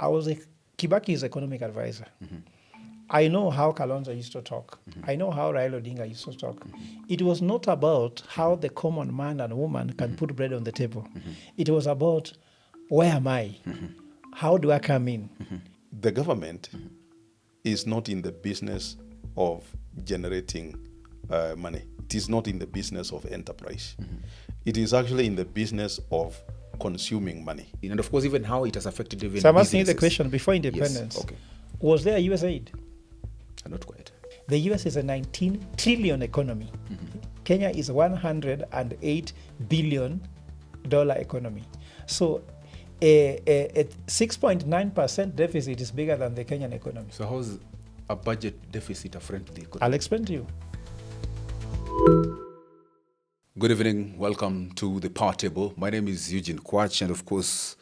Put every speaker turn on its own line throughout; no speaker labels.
I was Kibaki's economic advisor. I know how Kalonzo used to talk. I know how Raila Odinga used to talk. It was not about how the common man and woman can put bread on the table. It was about, where am I? How do I come in?
The government is not in the business of generating money. It is not in the business of enterprise. It is actually in the business of consuming money.
And of course, even how it has affected even
So I'm asking you the
businesses.
question, before independence,
Yes, okay.
was there US aid?
Not quite.
The US is a 19 trillion economy. Kenya is $108 billion economy. So a 6.9% deficit is bigger than the Kenyan economy.
So how's a budget deficit a friend to the economy?
I'll explain to you.
Good evening. Welcome to the Power Table. My name is Eugene Kwach, and of course,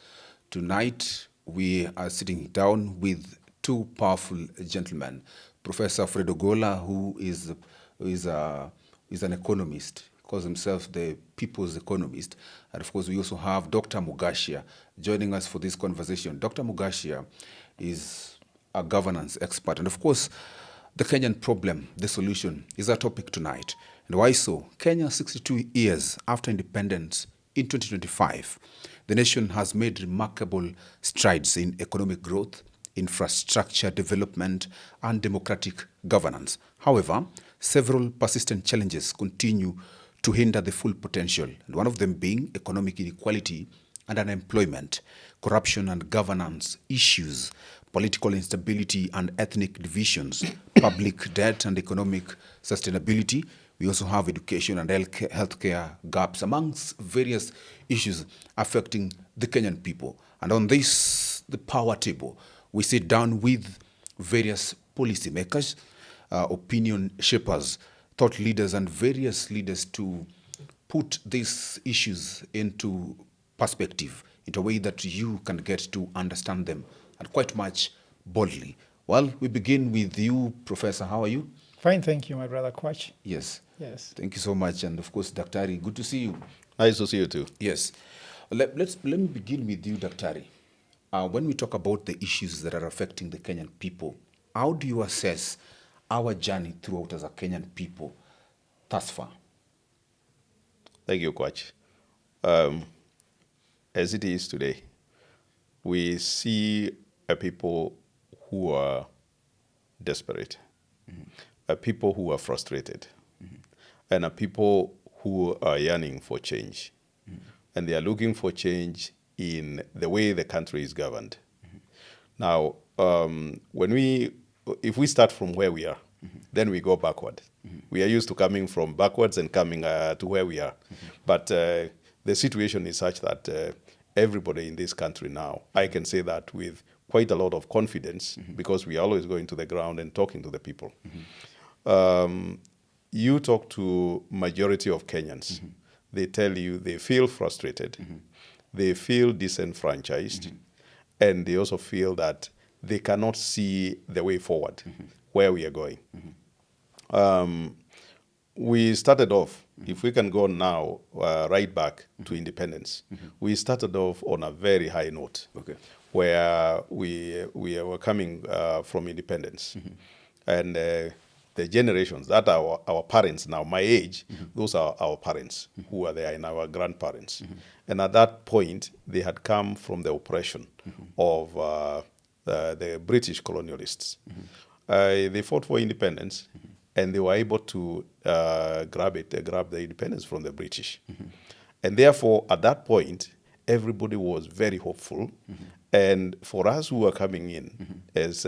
tonight we are sitting down with two powerful gentlemen. Professor Fred Ogolla, who is an economist, calls himself the People's Economist. And of course, we also have Dr. Mugachia joining us for this conversation. Dr. Mugachia is a governance expert. And of course, the Kenyan problem, the solution, is our topic tonight. And why so? Kenya, 62 years after independence, in 2025, the nation has made remarkable strides in economic growth, infrastructure development, and democratic governance. However, several persistent challenges continue to hinder the full potential, and one of them being economic inequality and unemployment, corruption and governance issues, political instability and ethnic divisions, public debt and economic sustainability. We also have education and healthcare gaps, amongst various issues affecting the Kenyan people. And on this, the Power Table, we sit down with various policymakers, opinion shapers, thought leaders, and various leaders to put these issues into perspective, in a way that you can get to understand them, and quite much boldly. Well, we begin with you, Professor. How are you?
Fine, thank you, my brother Kwach.
Yes.
Yes.
Thank you so much. And of course, Daktari, good to see you.
Nice to see you too.
Yes. Let me begin with you, Daktari. When we talk about the issues that are affecting the Kenyan people, how do you assess our journey throughout as a Kenyan people thus far?
Thank you, Kwach. As it is today, we see a people who are desperate, a people who are frustrated, and a people who are yearning for change. And they are looking for change in the way the country is governed. Now, if we start from where we are, then we go backward. We are used to coming from backwards and coming to where we are. But the situation is such that everybody in this country now, I can say that with quite a lot of confidence, because we are always going to the ground and talking to the people. You talk to majority of Kenyans, they tell you they feel frustrated, they feel disenfranchised, and they also feel that they cannot see the way forward, where we are going. We started off, if we can go now, right back to independence, we started off on a very high note, where we were coming from independence. And the generations that are our parents now, my age, those are our parents who are there and our grandparents. And at that point, they had come from the oppression of the British colonialists. They fought for independence, and they were able to grab the independence from the British. And therefore, at that point, everybody was very hopeful. And for us who were coming in as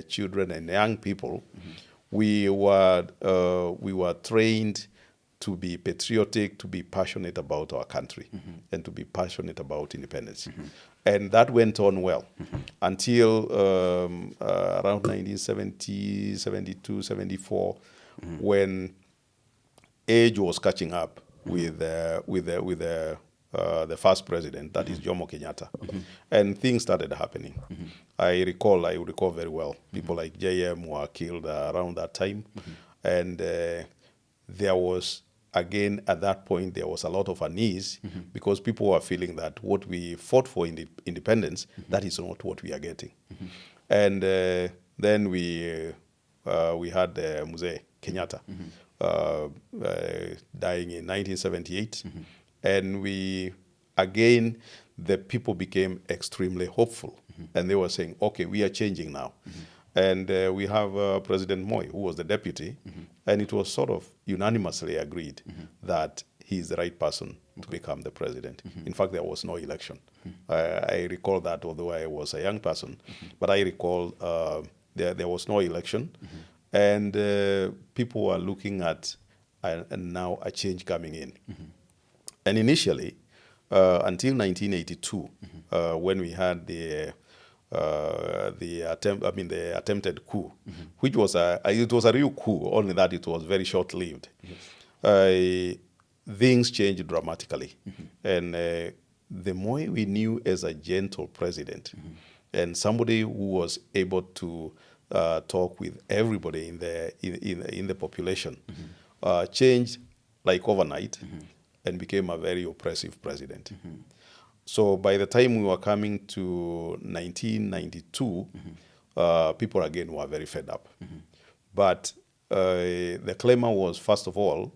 children and young people, we were trained to be patriotic, to be passionate about our country, and to be passionate about independence. And that went on well until around 1970, 72, 74, when age was catching up with the first president, that is Jomo Kenyatta, and things started happening. I would recall very well, people like JM were killed around that time, and there was again, at that point, there was a lot of unease because people were feeling that what we fought for in independence, that is not what we are getting. And then we had Mzee Kenyatta dying in 1978. And again, the people became extremely hopeful. And they were saying, okay, we are changing now. And we have President Moi, who was the deputy, and it was sort of unanimously agreed that he is the right person to become the president. In fact, there was no election. I recall that, although I was a young person, but I recall there was no election, and people were looking at now a change coming in. And initially, until 1982, when we had the attempted coup, which was it was a real coup, only that it was very short-lived. Things changed dramatically, and the more we knew as a gentle president, and somebody who was able to talk with everybody in the population, changed like overnight, and became a very oppressive president. So by the time we were coming to 1992, people again were very fed up. But the clamor was, first of all,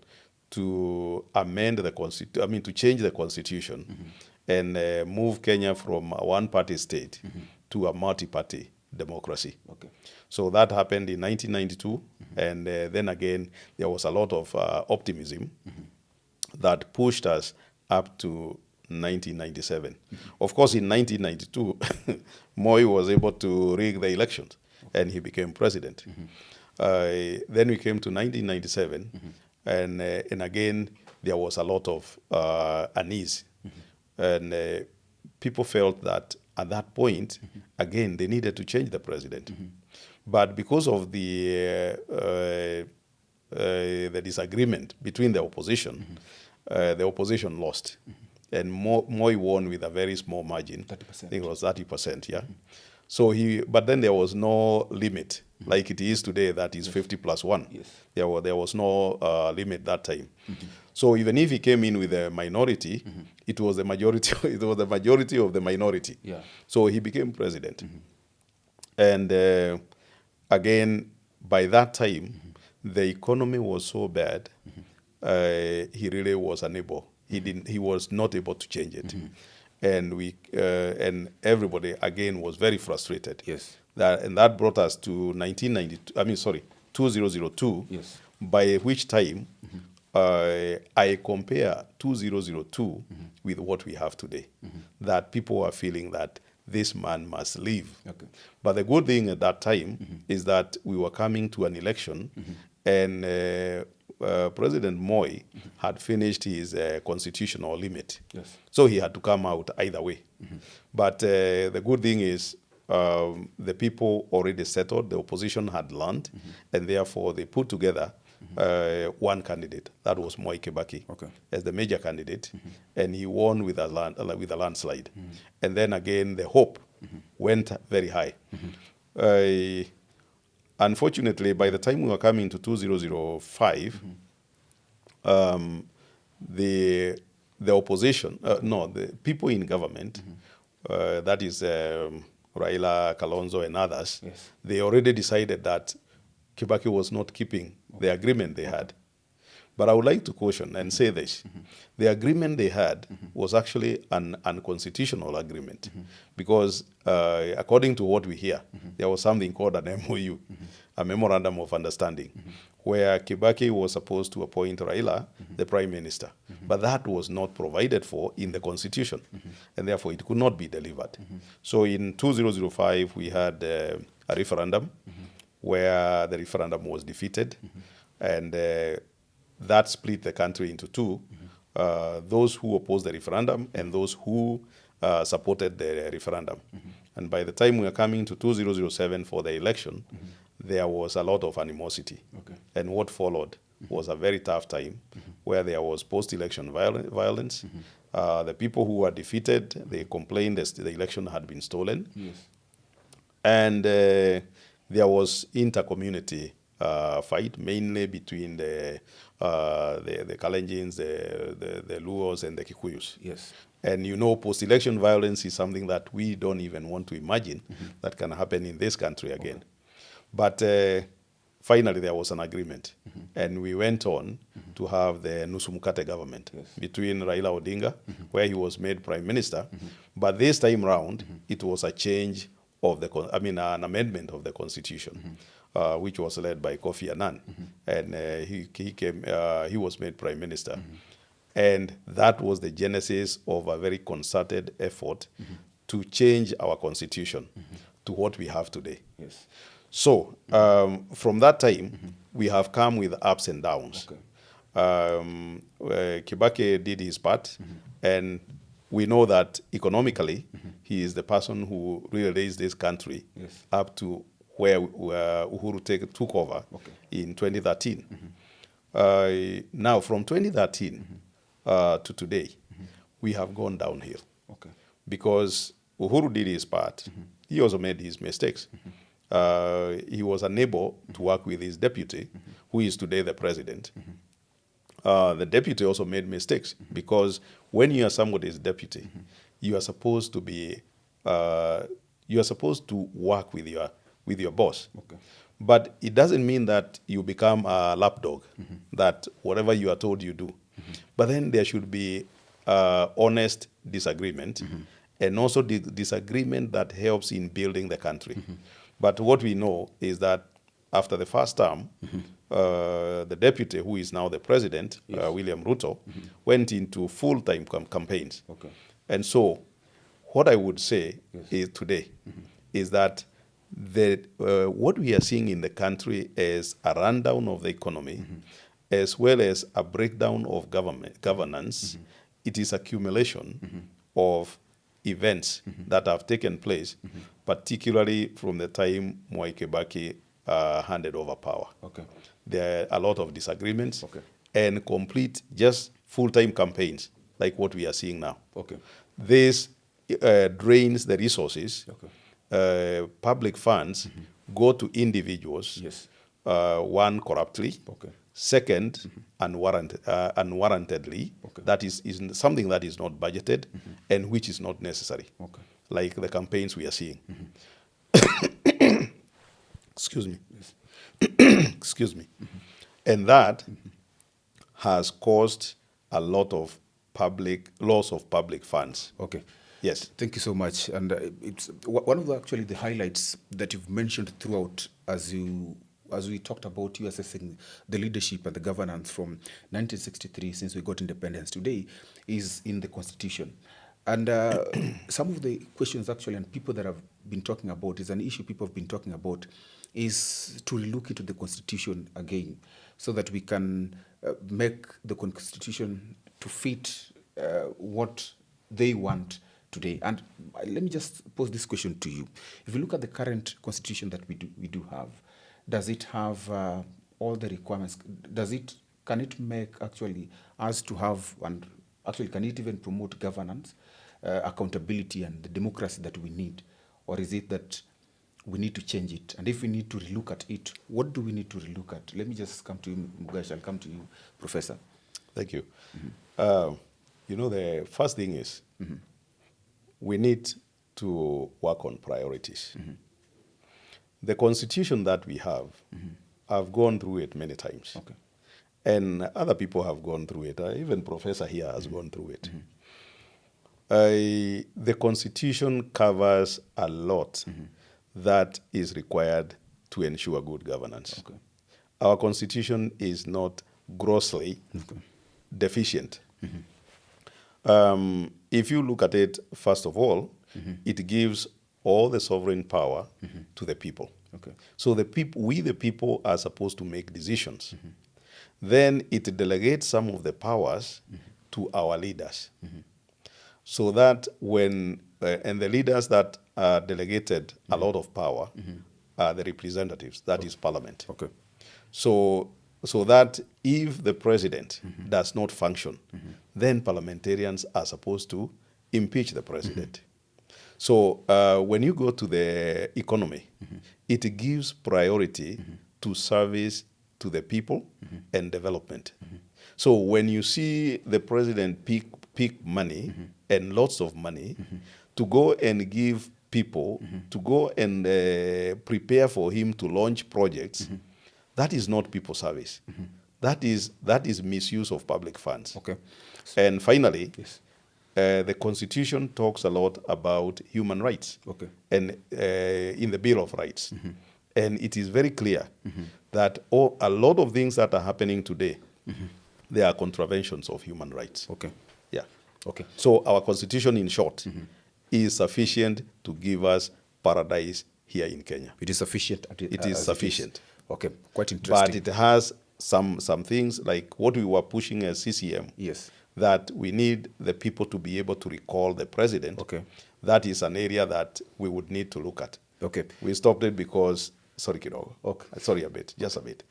to amend the to change the constitution and move Kenya from a one-party state to a multi-party democracy. Okay. So that happened in 1992, and then again there was a lot of optimism that pushed us up to 1997. Of course, in 1992, Moi was able to rig the elections, and he became president. Then we came to 1997, and again, there was a lot of unease. And people felt that at that point, again, they needed to change the president. But because of the disagreement between the opposition lost. And Moi won with a very small margin. 30%. I think it was 30%, yeah. So but then there was no limit, like it is today, that is 50 plus 1. Yes. There was no limit that time. So even if he came in with a minority, it was the majority. It was the majority of the minority. Yeah. So he became president. And again, by that time, the economy was so bad, he really was unable. He was not able to change it. And and everybody again was very frustrated. Yes. That brought us to 2002. Yes. By which time I compare 2002 with what we have today. That people are feeling that this man must leave. Okay. But the good thing at that time is that we were coming to an election, and President Moi had finished his constitutional limit. Yes. So he had to come out either way. But the good thing is the people already settled, the opposition had learned, and therefore they put together one candidate. That was Moi Kibaki, okay, as the major candidate, and he won with a landslide. And then again, the hope went very high. Unfortunately, by the time we were coming to 2005, the opposition, the people in government, that is Raila, Kalonzo, and others, yes, they already decided that Kibaki was not keeping the agreement they had. But I would like to caution and say this. The agreement they had was actually an unconstitutional agreement because according to what we hear, there was something called an MOU, a Memorandum of Understanding, where Kibaki was supposed to appoint Raila, the Prime Minister. But that was not provided for in the Constitution, and therefore it could not be delivered. So in 2005, we had a referendum where the referendum was defeated, and that split the country into two, those who opposed the referendum and those who supported the referendum. And by the time we are coming to 2007 for the election, there was a lot of animosity. Okay. And what followed was a very tough time where there was post-election violence. The people who were defeated, they complained that the election had been stolen. Yes. And there was inter-community fight, mainly between the Kalenjins, the Luos, and the Kikuyus.
Yes.
And post-election violence is something that we don't even want to imagine that can happen in this country again. Okay. But finally, there was an agreement, and we went on to have the Nusumkate government between Raila Odinga, where he was made prime minister. But this time round, it was a change of an amendment of the constitution, which was led by Kofi Annan, and he was made prime minister. And that was the genesis of a very concerted effort to change our constitution to what we have today.
Yes.
So from that time, we have come with ups and downs. Okay. Kibaki did his part, and we know that economically, he is the person who really raised this country up to where Uhuru took over in 2013. Now, from 2013 to today, we have gone downhill.
Okay.
Because Uhuru did his part. He also made his mistakes. He was unable to work with his deputy, who is today the president. The deputy also made mistakes, because when you are somebody's deputy, you are supposed to be, you are supposed to work with your boss. Okay. But it doesn't mean that you become a lapdog, that whatever you are told you do. But then there should be honest disagreement, and also disagreement that helps in building the country. But what we know is that after the first term, the deputy, who is now the president, William Ruto, went into full-time campaigns. Okay. And so what I would say is today is that what we are seeing in the country is a rundown of the economy, as well as a breakdown of governance. It is accumulation of events that have taken place, particularly from the time Mwai Kibaki handed over power. Okay. There are a lot of disagreements and complete just full-time campaigns like what we are seeing now. Okay. This drains the resources. Okay. Public funds go to individuals, one, corruptly, second, unwarrantedly. That is something that is not budgeted and which is not necessary, like the campaigns we are seeing. Excuse me. Excuse me. And that has caused a lot of loss of public funds.
Okay.
Yes.
Thank you so much. And it's one of the highlights that you've mentioned throughout as we talked about you assessing the leadership and the governance from 1963, since we got independence today, is in the Constitution. And some of the questions actually and people that have been talking about, is an issue people have been talking about, is to relook into the Constitution again, so that we can make the Constitution to fit what they want today. And let me just pose this question to you. If you look at the current Constitution that we do have, does it have all the requirements? Can it make actually us to have, and actually can it even promote governance, accountability, and the democracy that we need? Or is it that we need to change it? And if we need to relook at it, what do we need to relook at? Let me just come to you, Mugachia. I'll come to you, Professor.
Thank you. The first thing is we need to work on priorities. The Constitution that we have, I've gone through it many times. Okay. And other people have gone through it. Even Professor here has gone through it. The Constitution covers a lot that is required to ensure good governance. Okay. Our Constitution is not grossly deficient. If you look at it, first of all, it gives all the sovereign power to the people. Okay. So we the people are supposed to make decisions. Then it delegates some of the powers to our leaders. So that and the leaders that are delegated a lot of power are the representatives, that is Parliament. Okay. So that if the president does not function, then parliamentarians are supposed to impeach the president. So when you go to the economy, it gives priority to service to the people and development. So when you see the president pick money and lots of money to go and give people, to go and prepare for him to launch projects, that is not people service. That is misuse of public funds.
Okay.
And finally,
Yes.
the Constitution talks a lot about human rights,
Okay.
and in the Bill of Rights. And it is very clear that a lot of things that are happening today, they are contraventions of human rights.
Okay.
Yeah.
Okay.
So our Constitution, in short, is sufficient to give us paradise here in Kenya.
It is sufficient.
It is sufficient.
Okay. Quite interesting.
But it has some things like what we were pushing as CCM.
Yes.
That we need the people to be able to recall the president.
Okay.
That is an area that we would need to look at.
Okay.
We stopped it because, sorry, Kidogo.
Okay.
Sorry, just a bit.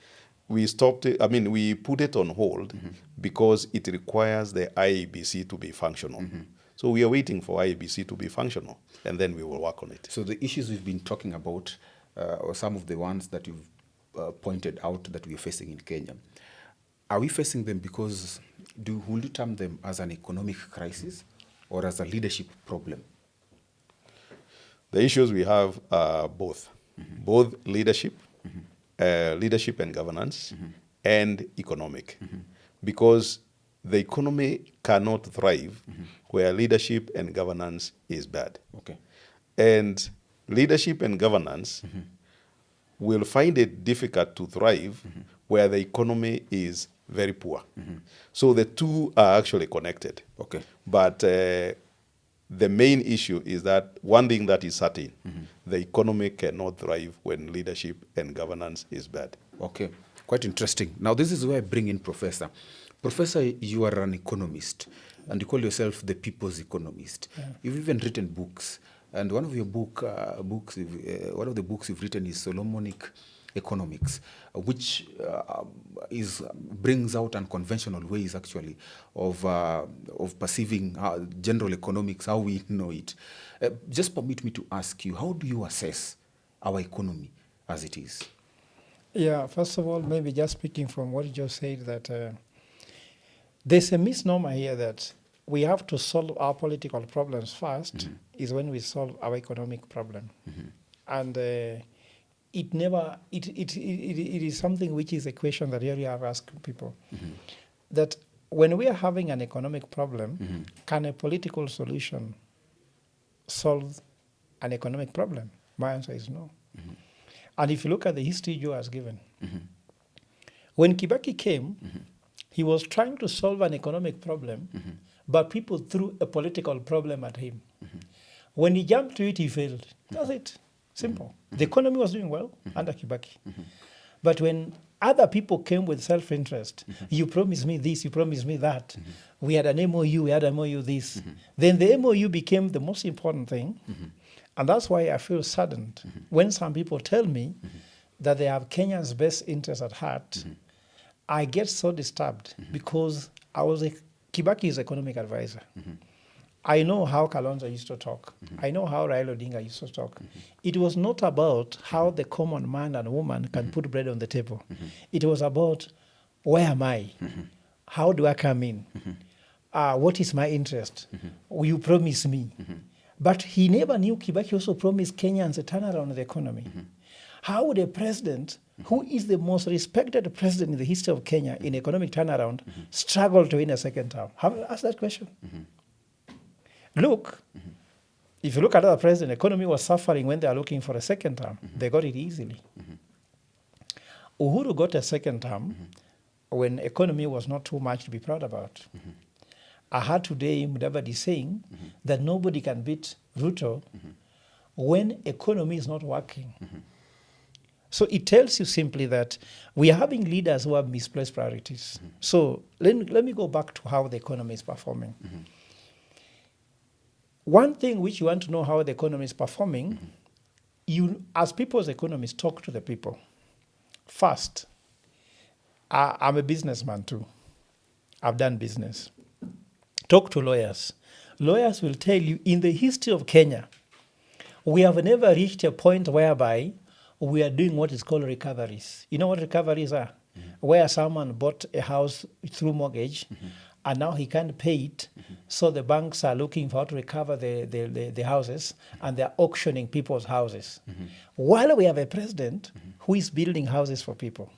We stopped it, we put it on hold because it requires the IEBC to be functional. So we are waiting for IEBC to be functional, and then we will work on it.
So the issues we've been talking about, or some of the ones that you've pointed out that we are facing in Kenya, are we facing them because, will you term them as an economic crisis or as a leadership problem?
The issues we have are both. Both leadership, leadership and governance, and economic. Because the economy cannot thrive where leadership and governance is bad.
Okay.
And leadership and governance will find it difficult to thrive where the economy is very poor. So the two are actually connected.
Okay.
But the main issue is that one thing that is certain, the economy cannot thrive when leadership and governance is bad.
Okay. Quite interesting. Now, this is where I bring in Professor. Professor, you are an economist, and you call yourself the people's economist. Yeah. You've even written books, and one of your books you've written is Solomonic Economics, which brings out unconventional ways actually of perceiving general economics, how we know it. Just permit me to ask you, how do you assess our economy as it is?
Yeah, first of all, maybe just speaking from what you just said, that there's a misnomer here that we have to solve our political problems first, is when we solve our economic problem. And it is something which is a question that really I've asked people. That when we are having an economic problem, can a political solution solve an economic problem? My answer is no. And if you look at the history Joe has given, when Kibaki came, he was trying to solve an economic problem, but people threw a political problem at him. When he jumped to it, he failed. That's it. Simple. The economy was doing well under Kibaki. But when other people came with self-interest, you promised me this, you promised me that. We had an MOU, we had an MOU this. Then the MOU became the most important thing. And that's why I feel saddened when some people tell me that they have Kenya's best interest at heart. I get so disturbed because I was Kibaki's economic advisor. I know how Kalonzo used to talk. I know how Raila Odinga used to talk. It was not about how the common man and woman can put bread on the table. It was about, where am I? How do I come in? What is my interest? Will you promise me? But he never knew Kibaki also promised Kenyans a turnaround of the economy. How would a president, who is the most respected president in the history of Kenya in economic turnaround, struggle to win a second term? Have you asked that question? Look, if you look at other presidents, the economy was suffering when they are looking for a second term. They got it easily. Uhuru got a second term when economy was not too much to be proud about. I heard today Mudavadi saying that nobody can beat Ruto when economy is not working. So it tells you simply that we are having leaders who have misplaced priorities. So let me go back to how the economy is performing. One thing which you want to know how the economy is performing, you, as people's economists, talk to the people. First, I'm a businessman too. I've done business. Talk to lawyers. Lawyers will tell you, in the history of Kenya, we have never reached a point whereby we are doing what is called recoveries. You know what recoveries are? Where someone bought a house through mortgage, and now he can't pay it, so the banks are looking for how to recover the houses, and they're auctioning people's houses. While we have a president who is building houses for people.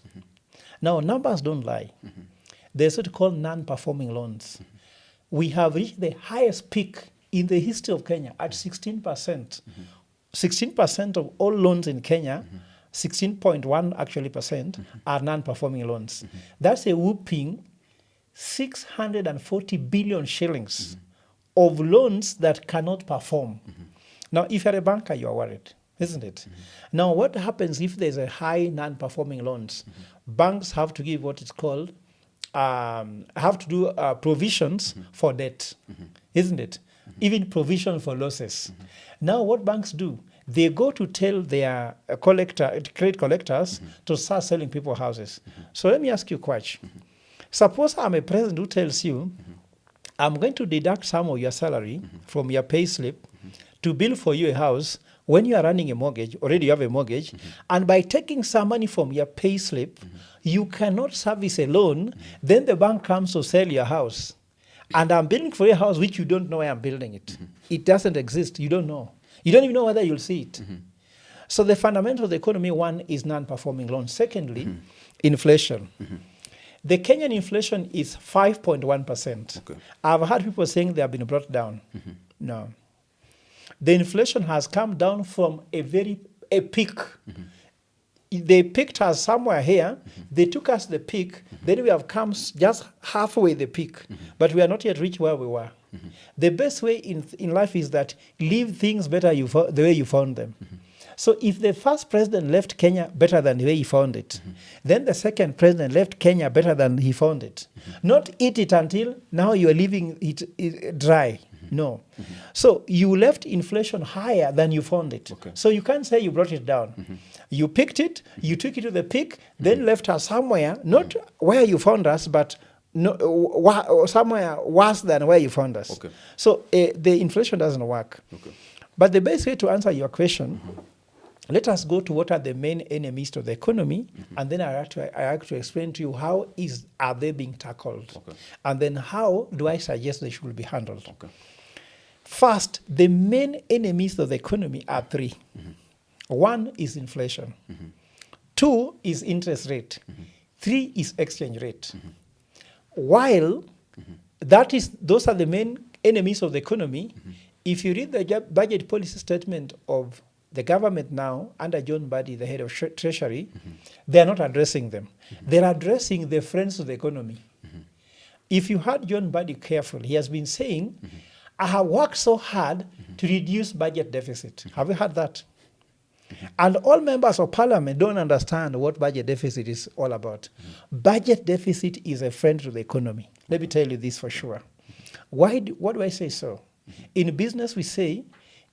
Now, numbers don't lie. There's what called non-performing loans. We have reached the highest peak in the history of Kenya at 16%. 16% of all loans in Kenya, 16.1 actually percent, are non-performing loans. That's a whooping 640 billion shillings of loans that cannot perform. Now, if you're a banker, you're worried, isn't it? Now, what happens if there's a high non-performing loans? Banks have to give what is called, have to do provisions for debt, isn't it? Even provision for losses. Now, what banks do? They go to tell their credit collectors to start selling people houses. So let me ask you a question. Suppose I'm a president who tells you, I'm going to deduct some of your salary from your pay slip to build for you a house when you are running a mortgage, already you have a mortgage, and by taking some money from your pay slip, you cannot service a loan, then the bank comes to sell your house. And I'm building for a house which you don't know where I'm building it. It doesn't exist. You don't know. You don't even know whether you'll see it. So the fundamental of the economy, one, is non-performing loans. Secondly, inflation. The Kenyan inflation is 5.1%. Okay. I've heard people saying they have been brought down. No. The inflation has come down from a peak. They picked us somewhere here, they took us the peak, then we have come just halfway the peak, but we are not yet reached where we were. The best way in life is that leave things better the way you found them. So if the first president left Kenya better than the way he found it, then the second president left Kenya better than he found it. Not eat it until now you are leaving it dry. No. So you left inflation higher than you found it. Okay. So you can't say you brought it down. You picked it, you took it to the peak, then left us somewhere, not where you found us, but somewhere worse than where you found us. Okay. So the inflation doesn't work. Okay. But the best way to answer your question, let us go to what are the main enemies to the economy, and then I have to explain to you how are they being tackled, okay, and then how do I suggest they should be handled. Okay. First, the main enemies of the economy are three. One is inflation. Two is interest rate. Three is exchange rate. While those are the main enemies of the economy, if you read the budget policy statement of the government now, under John Mbadi, the head of Treasury, they are not addressing them. They're addressing the friends of the economy. If you heard John Mbadi carefully, he has been saying, I have worked so hard to reduce budget deficit. Have you heard that? And all members of parliament don't understand what budget deficit is all about. Budget deficit is a friend to the economy. Let me tell you this for sure. What do I say so? In business, we say,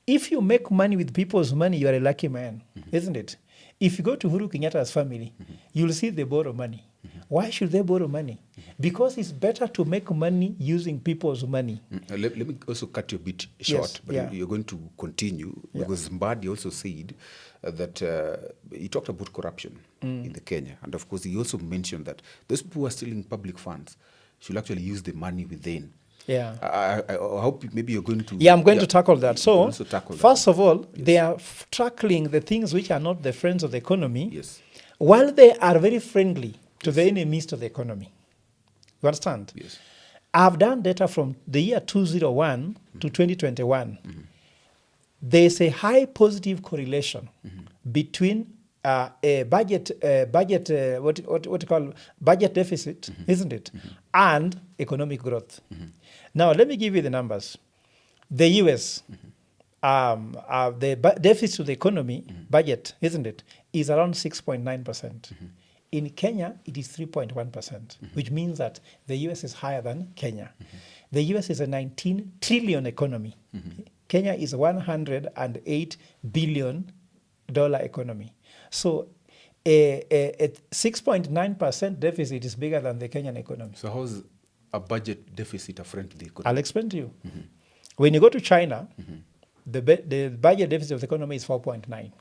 if you make money with people's money, you are a lucky man, isn't it? If you go to Uhuru Kenyatta's family, you'll see they borrow money. Why should they borrow money? Because it's better to make money using people's money.
Let me also cut you a bit short, but you're going to continue, because Mbadi also said that he talked about corruption in the Kenya. And of course, he also mentioned that those people who are stealing public funds should actually use the money within.
Yeah,
I hope maybe you're going to...
Yeah, I'm going to tackle that. So, first of all,
yes,
they are tackling the things which are not the friends of the economy,
yes,
while they are very friendly to the enemies of the economy. You understand?
Yes.
I've done data from the year 2001 to 2021. There's a high positive correlation between a budget deficit, isn't it, and economic growth. Now, let me give you the numbers. The US, the deficit to the economy budget, isn't it, is around 6.9%. In Kenya, it is 3.1%, which means that the US is higher than Kenya. The US is a 19 trillion economy. Kenya is a $108 billion economy. So a 6.9% deficit is bigger than the Kenyan economy.
So how is a budget deficit a friend to the economy?
I'll explain to you. When you go to China, the budget deficit of the economy is 4.9.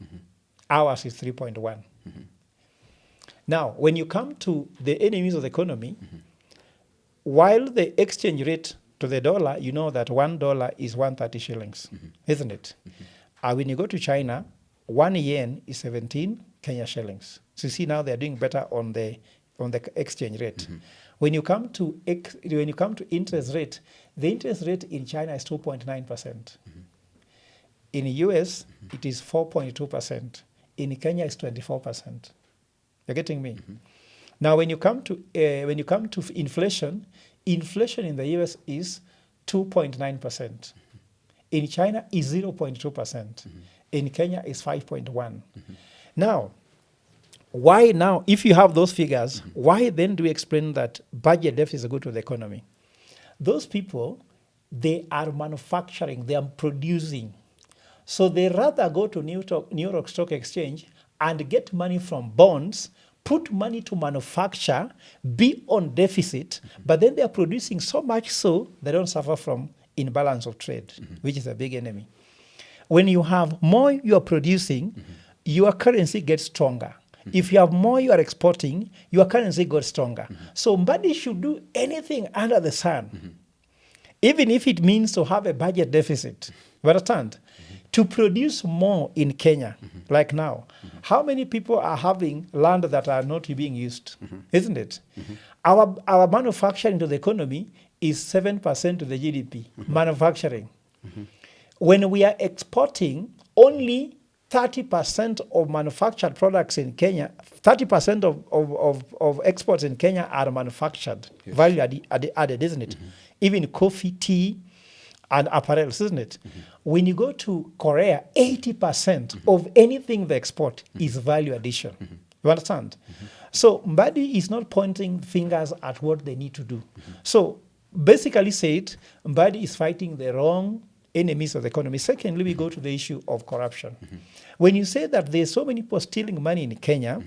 Ours is 3.1. Now, when you come to the enemies of the economy, while the exchange rate to the dollar, you know that $1 is 130 shillings, isn't it? When you go to China, 1 yen is 17 Kenya shillings. So you see now they're doing better on the exchange rate. When you come to interest rate, the interest rate in China is 2.9%. In the US, it is 4.2%. In Kenya, it's 24%. You're getting me? Now, when you come to inflation, inflation in the US is 2.9%. In China, is 0.2%. In Kenya, is 5.1%. Now, why now, if you have those figures, why then do we explain that budget deficit is good to the economy? Those people, they are manufacturing, they are producing. So they rather go to New York Stock Exchange and get money from bonds, put money to manufacture, be on deficit, but then they are producing so much so they don't suffer from imbalance of trade, which is a big enemy. When you have more you are producing, your currency gets stronger. If you have more you are exporting, your currency gets stronger. So nobody should do anything under the sun, even if it means to have a budget deficit. You understand? To produce more in Kenya, like now, how many people are having land that are not being used? Isn't it? Our manufacturing to the economy is 7% of the GDP, manufacturing. When we are exporting, only 30% of manufactured products in Kenya, 30% of exports in Kenya are manufactured, value added, isn't it? Even coffee, tea, and apparel, isn't it? When you go to Korea, 80% of anything they export is value addition. You understand? So Mbadi is not pointing fingers at what they need to do. So basically said, Mbadi is fighting the wrong enemies of the economy. Secondly, we go to the issue of corruption. When you say that there's so many people stealing money in Kenya,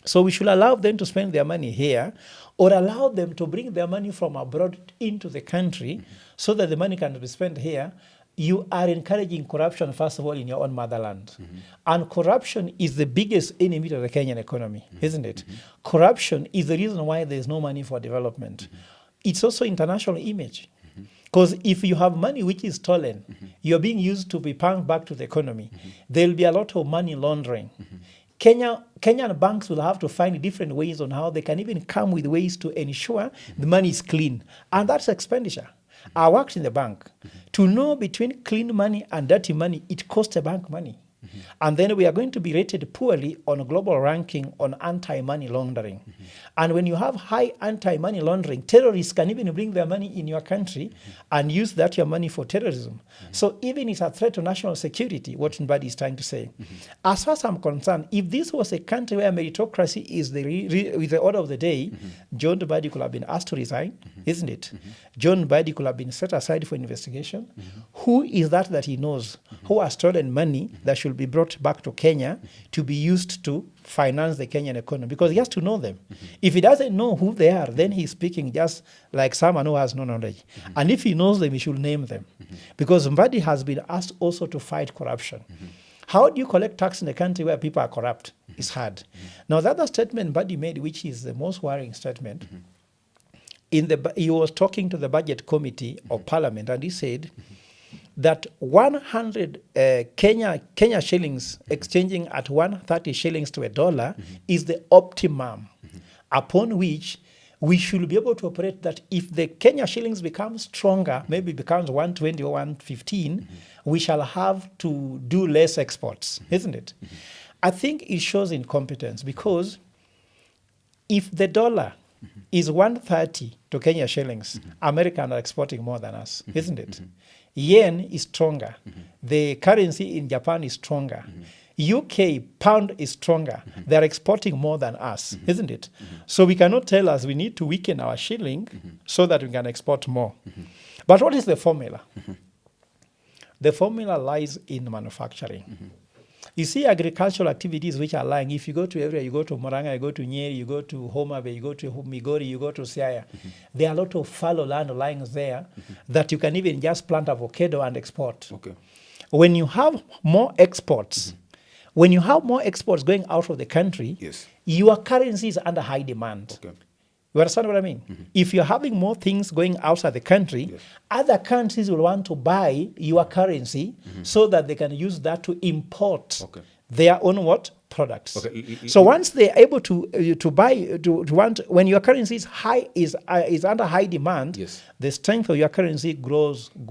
so we should allow them to spend their money here or allow them to bring their money from abroad into the country so that the money can be spent here, you are encouraging corruption, first of all, in your own motherland. And corruption is the biggest enemy to the Kenyan economy, isn't it? Corruption is the reason why there's no money for development. It's also international image. Because if you have money which is stolen, you're being used to be pumped back to the economy, there'll be a lot of money laundering. Kenyan banks will have to find different ways on how they can even come with ways to ensure the money is clean. And that's expenditure. I worked in the bank. To know between clean money and dirty money, it costs a bank money. And then we are going to be rated poorly on a global ranking on anti-money laundering. And when you have high anti-money laundering, terrorists can even bring their money in your country and use that your money for terrorism. So even it's a threat to national security, what Mbadi is trying to say. As far as I'm concerned, if this was a country where meritocracy is with the order of the day, John Mbadi could have been asked to resign, isn't it? John Mbadi could have been set aside for investigation. Who is that he knows who has stolen money that should be brought back to Kenya to be used to finance the Kenyan economy? Because he has to know them. If he doesn't know who they are, then he's speaking just like someone who has no knowledge. And if he knows them, he should name them. Because Mbadi has been asked also to fight corruption. How do you collect tax in a country where people are corrupt? It's hard. Now, the other statement Mbadi made, which is the most worrying statement, he was talking to the budget committee of parliament, and he said that 100 Kenya shillings exchanging at 130 shillings to $1 is the optimum upon which we should be able to operate. That if the Kenya shillings become stronger, maybe becomes 120 or 115, we shall have to do less exports, isn't it? I think it shows incompetence, because if the dollar is 130 to Kenya shillings, Americans are exporting more than us, isn't it? Yen is stronger. The currency in Japan is stronger. UK pound is stronger. They're exporting more than us, isn't it? So we cannot tell us we need to weaken our shilling so that we can export more. But what is the formula? The formula lies in manufacturing. You see agricultural activities which are lying. If you go to area, you go to Moranga, you go to Nyeri, you go to Homa Bay, you go to Migori, you go to Siaya. There are a lot of fallow land lying there that you can even just plant avocado and export. When you have more exports, When you have more exports going out of the country,
Yes.
your currency is under high demand.
Okay.
You understand what I mean? If you're having more things going outside the country,
Yes.
other countries will want to buy your currency so that they can use that to import
Okay.
their own what? Products.
Okay.
So once they're able to buy, to want, when your currency is high, is under high demand,
Yes.
the strength of your currency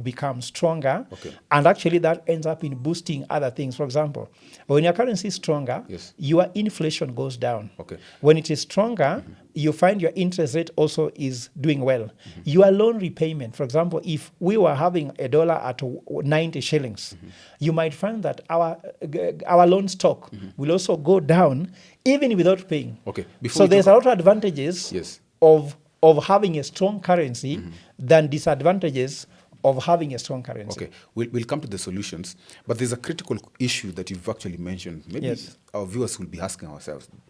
becomes stronger,
Okay.
and actually that ends up in boosting other things. For example, when your currency is stronger,
Yes.
your inflation goes down.
Okay.
When it is stronger, you find your interest rate also is doing well. Your loan repayment, for example, if we were having a dollar at 90 shillings, you might find that our loan stock will also go down even without paying.
Okay. Before
So
we
there's
talk-
a lot of advantages
Yes.
of having a strong currency than disadvantages of having a strong currency.
Okay, we'll come to the solutions, but there's a critical issue that you've actually mentioned. Maybe
Yes.
our viewers will be asking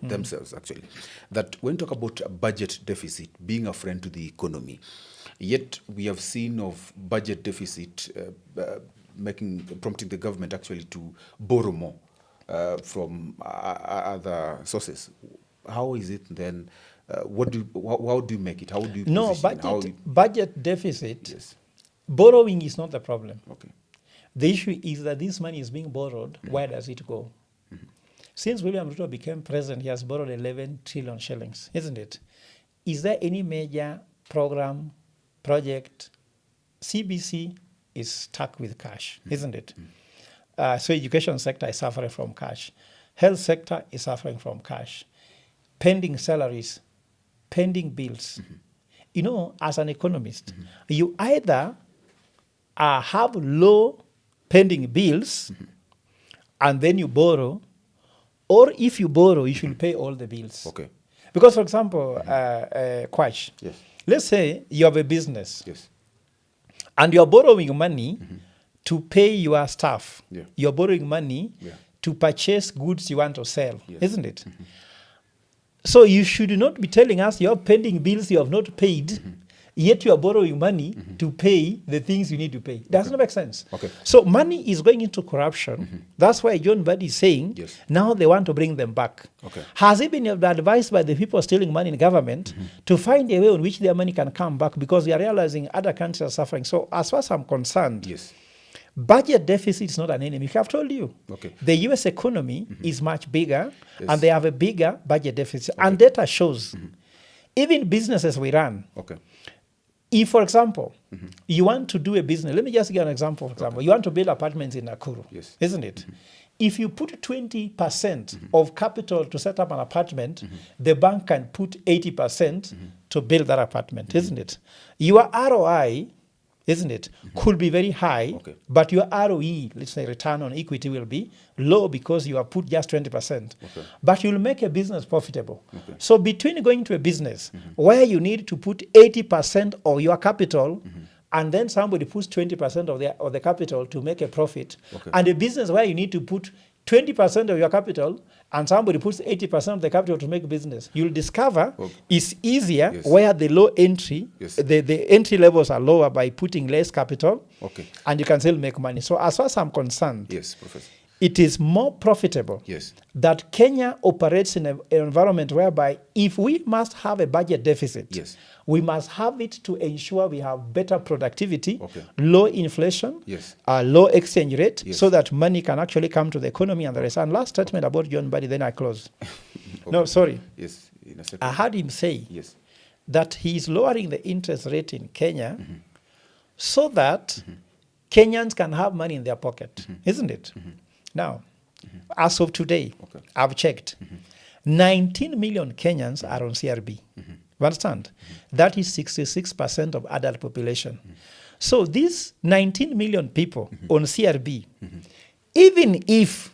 themselves actually, that when you talk about a budget deficit being a friend to the economy, yet we have seen of budget deficit prompting the government actually to borrow more from other sources. How is it then? How do you make it? How do you
No,
position?
budget deficit,
Yes.
borrowing is not the problem.
Okay.
The issue is that this money is being borrowed. Where does it go? Since William Ruto became president, he has borrowed 11 trillion shillings, isn't it? Is there any major program, project? CBC is stuck with cash, isn't it? So education sector is suffering from cash. Health sector is suffering from cash. Pending salaries, pending bills. You know, as an economist, you either have low pending bills and then you borrow, or if you borrow, you should pay all the bills.
Okay.
Because, for example, Kwach,
Yes.
let's say you have a business
Yes.
and you're borrowing money to pay your staff.
Yeah.
You're borrowing money
Yeah.
to purchase goods you want to sell,
Yes.
isn't it? So you should not be telling us you have pending bills you have not paid, yet you are borrowing money to pay the things you need to pay. Doesn't make sense.
Okay.
So money is going into corruption. That's why John Buddy is saying
Yes.
now they want to bring them back.
Okay.
Has it been advised by the people stealing money in government to find a way in which their money can come back, because we are realizing other countries are suffering? So as far as I'm concerned,
Yes.
budget deficit is not an enemy. I've told you.
Okay.
The US economy is much bigger,
Yes.
and they have a bigger budget deficit. And data shows, even businesses we run,
Okay.
if, for example, you want to do a business, let me just give an example. For example, you want to build apartments in Nakuru,
Yes.
isn't it? If you put 20% of capital to set up an apartment, the bank can put 80% to build that apartment, isn't it? Your ROI, isn't it, could be very high,
Okay.
but your ROE, let's say return on equity, will be low because you have put just 20%.
Okay.
But you'll make a business profitable.
Okay.
So between going to a business where you need to put 80% of your capital and then somebody puts 20% of the capital to make a profit,
Okay.
and a business where you need to put 20% of your capital and somebody puts 80% of the capital to make business, you'll discover
Okay.
it's easier
Yes.
where the low entry,
Yes.
the entry levels are lower by putting less capital,
Okay.
and you can still make money. So as far as I'm concerned,
Yes, Professor.
it is more profitable
Yes.
that Kenya operates in an environment whereby if we must have a budget deficit,
Yes.
we must have it to ensure we have better productivity,
Okay.
low inflation,
Yes.
low exchange rate,
Yes.
so that money can actually come to the economy and the rest. And last statement about John Buddy, then I close. No, sorry.
Yes. In a second.
I heard him say
Yes.
that he is lowering the interest rate in Kenya so that Kenyans can have money in their pocket, isn't it? Now, as of today,
Okay.
I've checked, 19 million Kenyans are on CRB. You understand? That is 66% of adult population. So these 19 million people on CRB, even if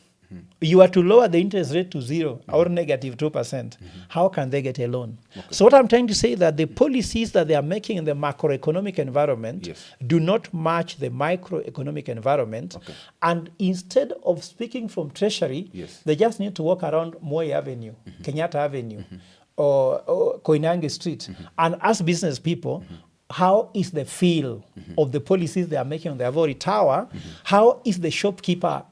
you are to lower the interest rate to 0 or negative 2%, how can they get a loan? So what I'm trying to say is that the policies that they are making in the macroeconomic environment
Yes.
do not match the microeconomic environment.
Okay.
And instead of speaking from Treasury,
Yes.
they just need to walk around Moi Avenue, Kenyatta Avenue, or Koinange Street, and ask business people, how is the feel of the policies they are making on the Ivory Tower? How is the shopkeeper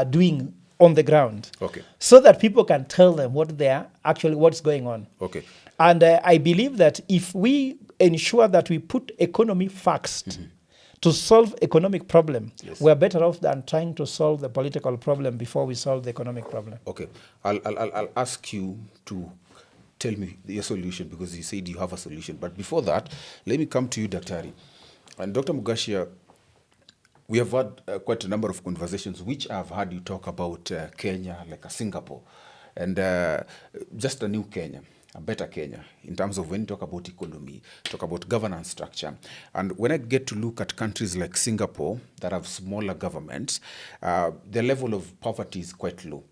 doing on the ground,
Okay.
so that people can tell them what's going on.
Okay.
And I believe that if we ensure that we put economy first to solve economic problem, we're better off than trying to solve the political problem before we solve the economic problem.
Okay. I'll ask you to tell me your solution, because you said you have a solution. But before that, let me come to you, Daktari. And Dr. Mugachia, we have had quite a number of conversations which I've heard you talk about Kenya, like a Singapore, and just a new Kenya, a better Kenya, in terms of when you talk about economy, talk about governance structure. And when I get to look at countries like Singapore that have smaller governments, the level of poverty is quite low.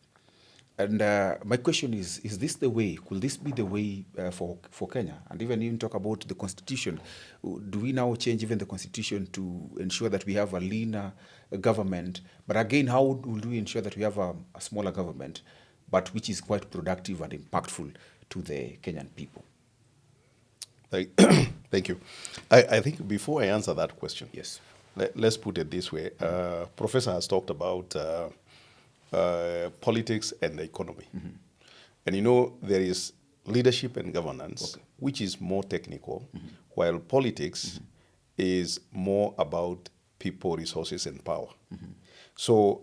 And my question is this the way? Could this be the way for Kenya? And even talk about the constitution. Do we now change even the constitution to ensure that we have a leaner government? But again, how would we ensure that we have a smaller government, but which is quite productive and impactful to the Kenyan people?
Thank you. I think before I answer that question,
Yes.
let's put it this way. Professor has talked about politics and the economy. And there is leadership and governance, which is more technical, while politics is more about people, resources, and power. So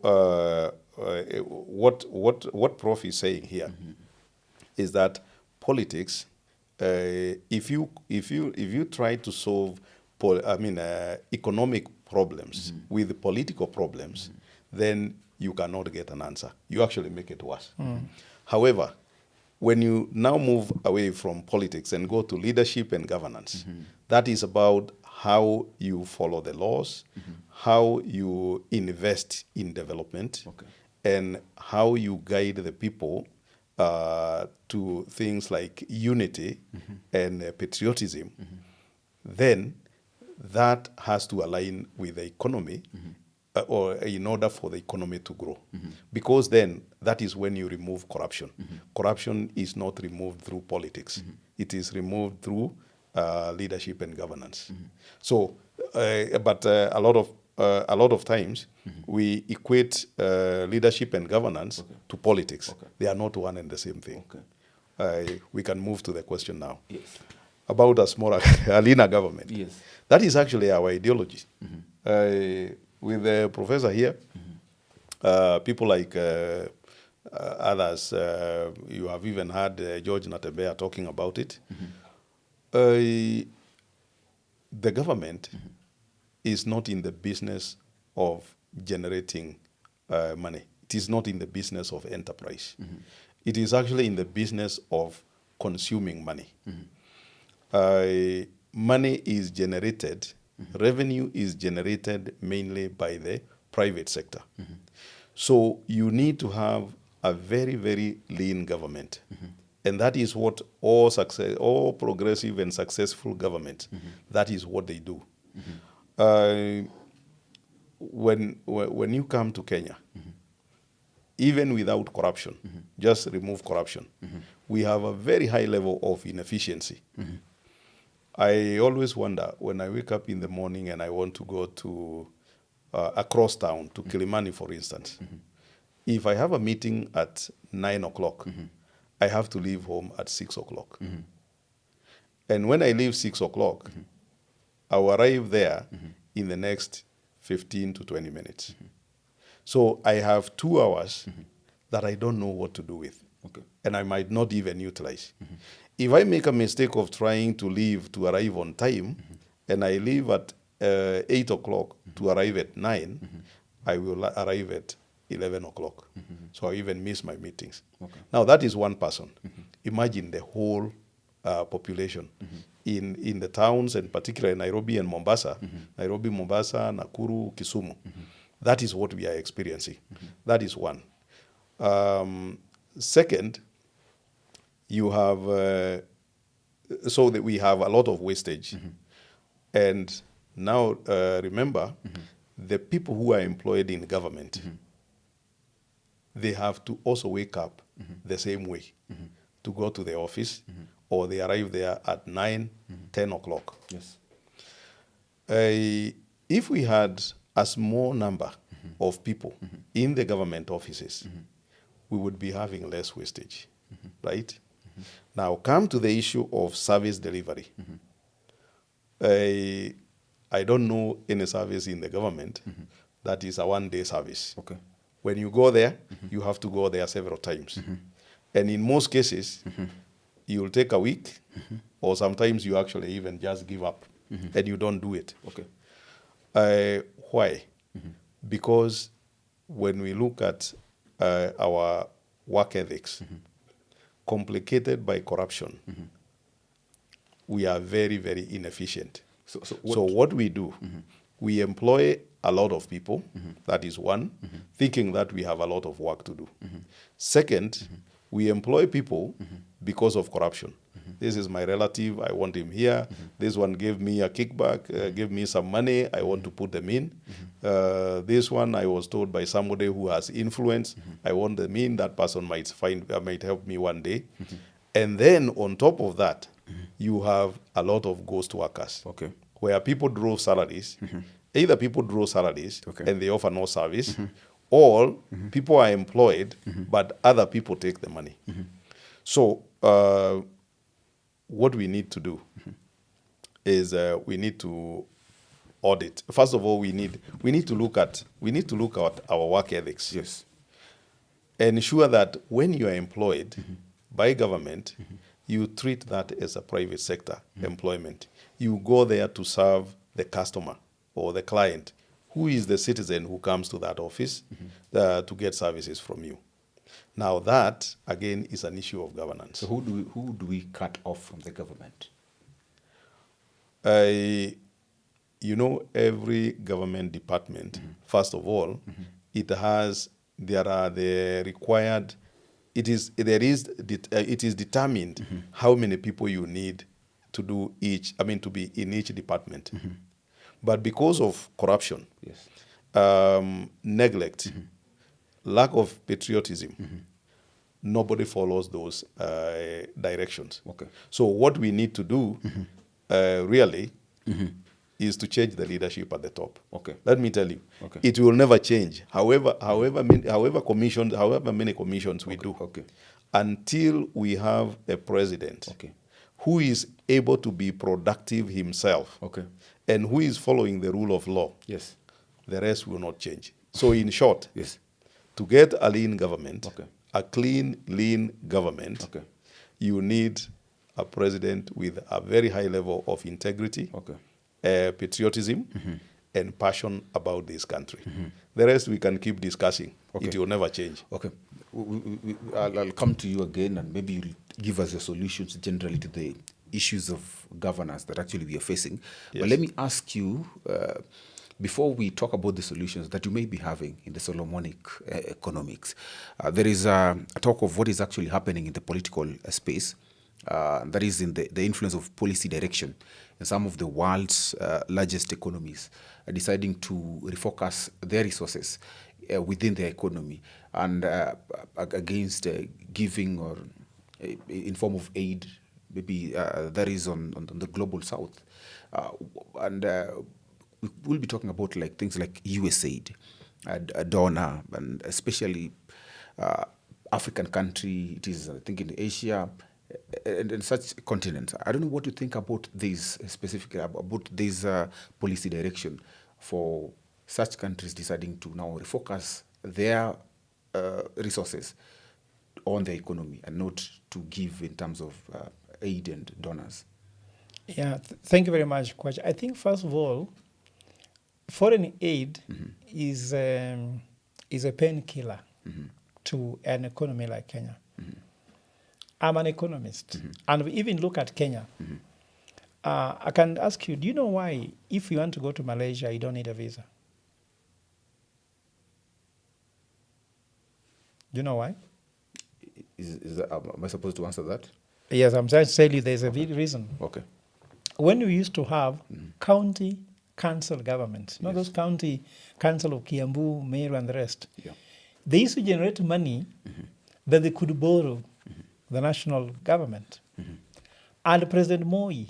what Prof is saying here is that politics, if you try to solve economic problems with political problems, then you cannot get an answer. You actually make it worse. However, when you now move away from politics and go to leadership and governance, that is about how you follow the laws, how you invest in development, and how you guide the people to things like unity and patriotism. Then that has to align with the economy, or in order for the economy to grow. Because then that is when you remove corruption. Corruption is not removed through politics. It is removed through leadership and governance. So, but a lot of times we equate leadership and governance to politics. They are not one and the same thing. We can move to the question now.
Yes.
About a leaner government.
Yes.
That is actually our ideology. With the professor here, people like others, you have even heard George Natembea talking about it. The government is not in the business of generating money. It is not in the business of enterprise. It is actually in the business of consuming money. Money is generated, revenue is generated mainly by the private sector. So you need to have a very, very lean government. And that is what all progressive and successful governments, that is what they do. When you come to Kenya, even without corruption, just remove corruption, we have a very high level of inefficiency. I always wonder when I wake up in the morning and I want to go to across town to Kilimani, for instance. If I have a meeting at 9 o'clock, I have to leave home at 6 o'clock. And when I leave 6 o'clock, I will arrive there in the next 15 to 20 minutes. So I have 2 hours that I don't know what to do with. And I might not even utilize. If I make a mistake of trying to leave to arrive on time, and I leave at 8 o'clock to arrive at 9, I will arrive at 11 o'clock. So I even miss my meetings. Now that is one person. Imagine the whole population in the towns, and particularly Nairobi and Mombasa. Nairobi, Mombasa, Nakuru, Kisumu. That is what we are experiencing. That is one. Second, you have, so that we have a lot of wastage. And now, remember, the people who are employed in government, they have to also wake up the same way to go to the office, or they arrive there at 9, 10 o'clock.
Yes.
If we had a small number of people in the government offices, we would be having less wastage, right? Now, come to the issue of service delivery. I don't know any service in the government that is a one-day service.
Okay.
When you go there, you have to go there several times. And in most cases, you'll take a week, or sometimes you actually even just give up, and you don't do it.
Okay.
Why? Because when we look at our work ethics, complicated by corruption, we are very, very inefficient. So what we do, we employ a lot of people, that is one, thinking that we have a lot of work to do. Second, we employ people because of corruption. This is my relative, I want him here. This one gave me a kickback, gave me some money, I want to put them in. This one I was told by somebody who has influence, I want them in, that person might help me one day. And then on top of that, you have a lot of ghost workers, where people draw salaries. Either people draw salaries and they offer no service, or people are employed, but other people take the money. So what we need to do is we need to audit. First of all, we need to look at our work ethics.
Yes.
Ensure that when you are employed by government, you treat that as a private sector employment. You go there to serve the customer or the client, who is the citizen who comes to that office to get services from you. Now that, again, is an issue of governance.
So who do we cut off from the government?
Every government department, first of all, it is determined how many people you need to be in each department. But because of corruption, neglect, lack of patriotism, nobody follows those directions.
Okay.
So what we need to do really is to change the leadership at the top.
Okay.
Let me tell you,
okay,
it will never change. However many commissions we do, until we have a president who is able to be productive himself, and who is following the rule of law, the rest will not change. So in short, to get a lean government, a clean, lean government, you need a president with a very high level of integrity, patriotism, and passion about this country. The rest we can keep discussing. It will never change.
Okay. I'll come to you again, and maybe you'll give us the solutions generally to the issues of governance that actually we are facing. But let me ask you, before we talk about the solutions that you may be having in the Solomonic economics, there is a talk of what is actually happening in the political space. That is in the influence of policy direction. And some of the world's largest economies are deciding to refocus their resources within their economy and against giving or in form of aid, maybe that is on the global south. We'll be talking about things like USAID, donor, and especially African country. It is, I think, in Asia and such continents. I don't know what you think about this specifically, about this policy direction for such countries deciding to now refocus their resources on the economy and not to give in terms of aid and donors.
Yeah, thank you very much, Kwach. I think, first of all, foreign aid is a painkiller to an economy like Kenya. I'm an economist, and we even look at Kenya. I can ask you, do you know why, if you want to go to Malaysia, you don't need a visa? Do you know why?
Am I supposed to answer that?
Yes, I'm trying to tell you there's a reason.
Okay.
When we used to have county council governments, not those county council of Kiambu, Meru, and the rest, they used to generate money that they could borrow the national government. And President Moi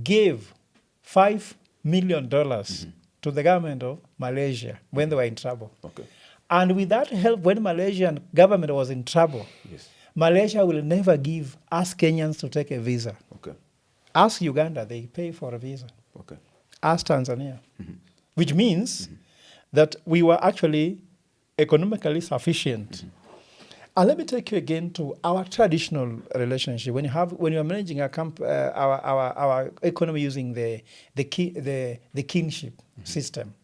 gave $5 million to the government of Malaysia when they were in trouble. And with that help, when Malaysian government was in trouble,
Yes.
Malaysia will never give us Kenyans to take a visa.
Okay.
Ask Uganda, they pay for a visa.
Okay.
Ask Tanzania. Which means that we were actually economically sufficient. And let me take you again to our traditional relationship. When you're managing our economy using the kinship system.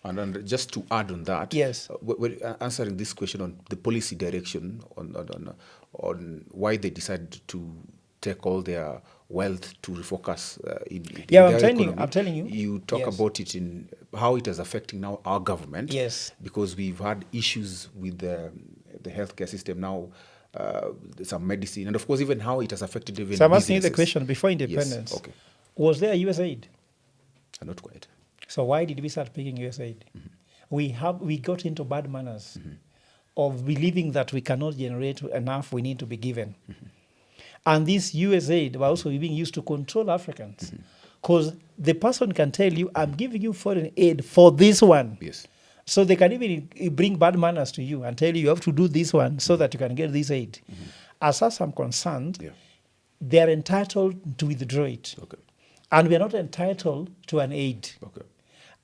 And then just to add on that,
Yes.
When answering this question on the policy direction on why they decided to take all their wealth to refocus in
Yeah,
their economy.
I'm telling you.
You talk
Yes.
about it in how it is affecting now our government.
Yes.
Because we've had issues with the healthcare system now, some medicine, and of course even how it has affected even
So I'm asking you the
businesses.
question, before independence,
Yes. Okay.
was there US aid?
Not quite.
So why did we start picking US aid? We got into bad manners of believing that we cannot generate enough, we need to be given. And this US aid was also being used to control Africans. Because the person can tell you, I'm giving you foreign aid for this one.
Yes.
So they can even bring bad manners to you and tell you have to do this one so that you can get this aid. As far as I'm concerned,
Yeah.
they are entitled to withdraw it.
Okay.
And we are not entitled to an aid.
Okay.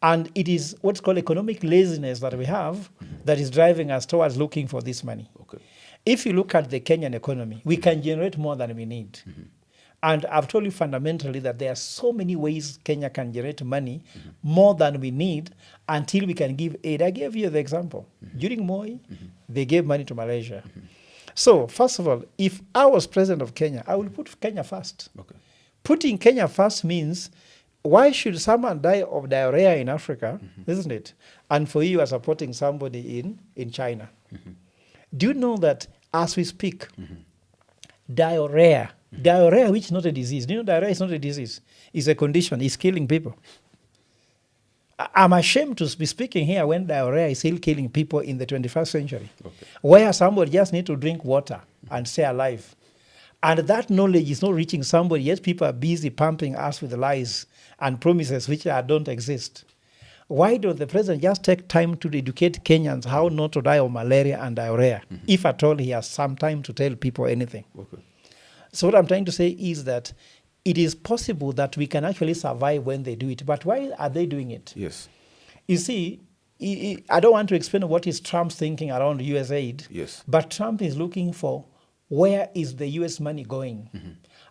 And it is what's called economic laziness that we have that is driving us towards looking for this money.
Okay.
If you look at the Kenyan economy, we can generate more than we need. And I've told you fundamentally that there are so many ways Kenya can generate money more than we need until we can give aid. I gave you the example. During Moi, they gave money to Malaysia. So, first of all, if I was president of Kenya, I would put Kenya first.
Okay.
Putting Kenya first means, why should someone die of diarrhea in Africa, isn't it? And for you are supporting somebody in China. Do you know that as we speak, diarrhea, which is not a disease. Do you know diarrhea is not a disease? It's a condition. It's killing people. I'm ashamed to be speaking here when diarrhea is still killing people in the 21st century, where somebody just need to drink water and stay alive. And that knowledge is not reaching somebody, yet people are busy pumping us with lies and promises which don't exist. Why don't the president just take time to educate Kenyans how not to die of malaria and diarrhea, if at all he has some time to tell people anything?
Okay.
So what I'm trying to say is that it is possible that we can actually survive when they do it. But why are they doing it?
Yes.
You see, I don't want to explain what is Trump's thinking around US aid,
Yes.
but Trump is looking for where is the US money going?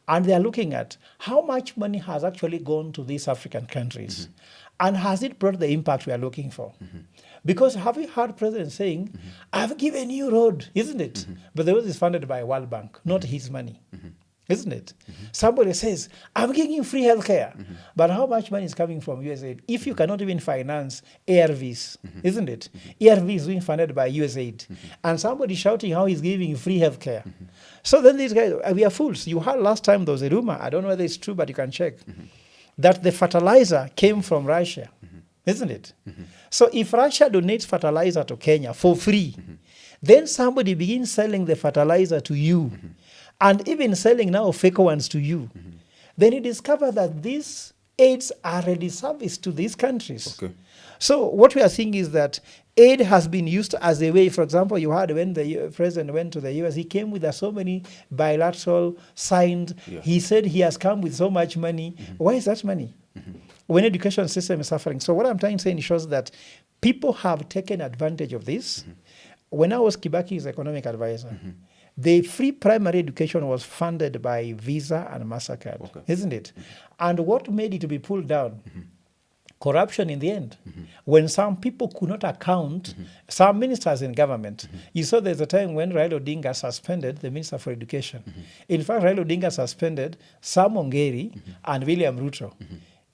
And they are looking at how much money has actually gone to these African countries. And has it brought the impact we are looking for? Because have you heard President saying, I've given you road, isn't it? But the road is funded by World Bank, not his money. Isn't it? Somebody says, I'm giving you free healthcare. But how much money is coming from USAID? If you cannot even finance ARVs, isn't it? ARV is being funded by USAID. And somebody shouting how he's giving you free healthcare. So then these guys, we are fools. You heard last time there was a rumor, I don't know whether it's true, but you can check, that the fertilizer came from Russia. Isn't it? So if Russia donates fertilizer to Kenya for free, then somebody begins selling the fertilizer to you, and even selling now fake ones to you. Then you discover that these aids are already serviced to these countries.
Okay.
So what we are seeing is that aid has been used as a way. For example, you heard when the president went to the US, he came with so many bilateral signed.
Yeah.
He said he has come with so much money. Why is that money? When education system is suffering. So what I'm trying to say shows that people have taken advantage of this. When I was Kibaki's economic advisor, the free primary education was funded by Visa and MasterCard, isn't it? And what made it to be pulled down? Corruption in the end. When some people could not account, some ministers in government, you saw there's a time when Raila Odinga suspended the Minister for Education. In fact, Raila Odinga suspended Sam Ongeri and William Ruto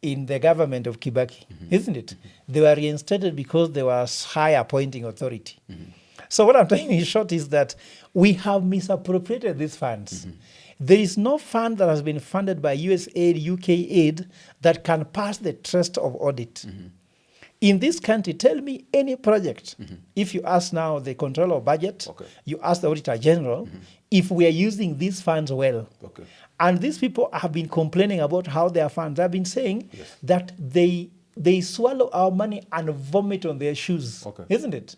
in the government of Kibaki, isn't it? They were reinstated because there was high appointing authority. So what I'm telling you in short is that we have misappropriated these funds. There is no fund that has been funded by US aid, UK aid, that can pass the test of audit. In this country, tell me any project. If you ask now the controller of budget, you ask the auditor general, if we are using these funds well. And these people have been complaining about how their funds have been saying that they swallow our money and vomit on their shoes, isn't it?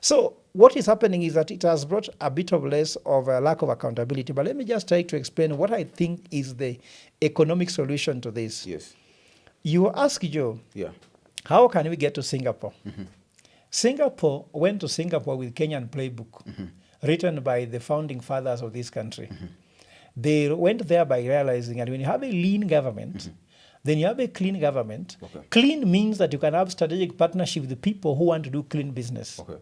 So what is happening is that it has brought a bit of less of a lack of accountability. But let me just try to explain what I think is the economic solution to this.
Yes.
You ask Joe,
Yeah.
how can we get to Singapore? Singapore went to Singapore with Kenyan playbook written by the founding fathers of this country. They went there by realizing that when you have a lean government, then you have a clean government.
Okay.
Clean means that you can have strategic partnership with the people who want to do clean business.
Okay.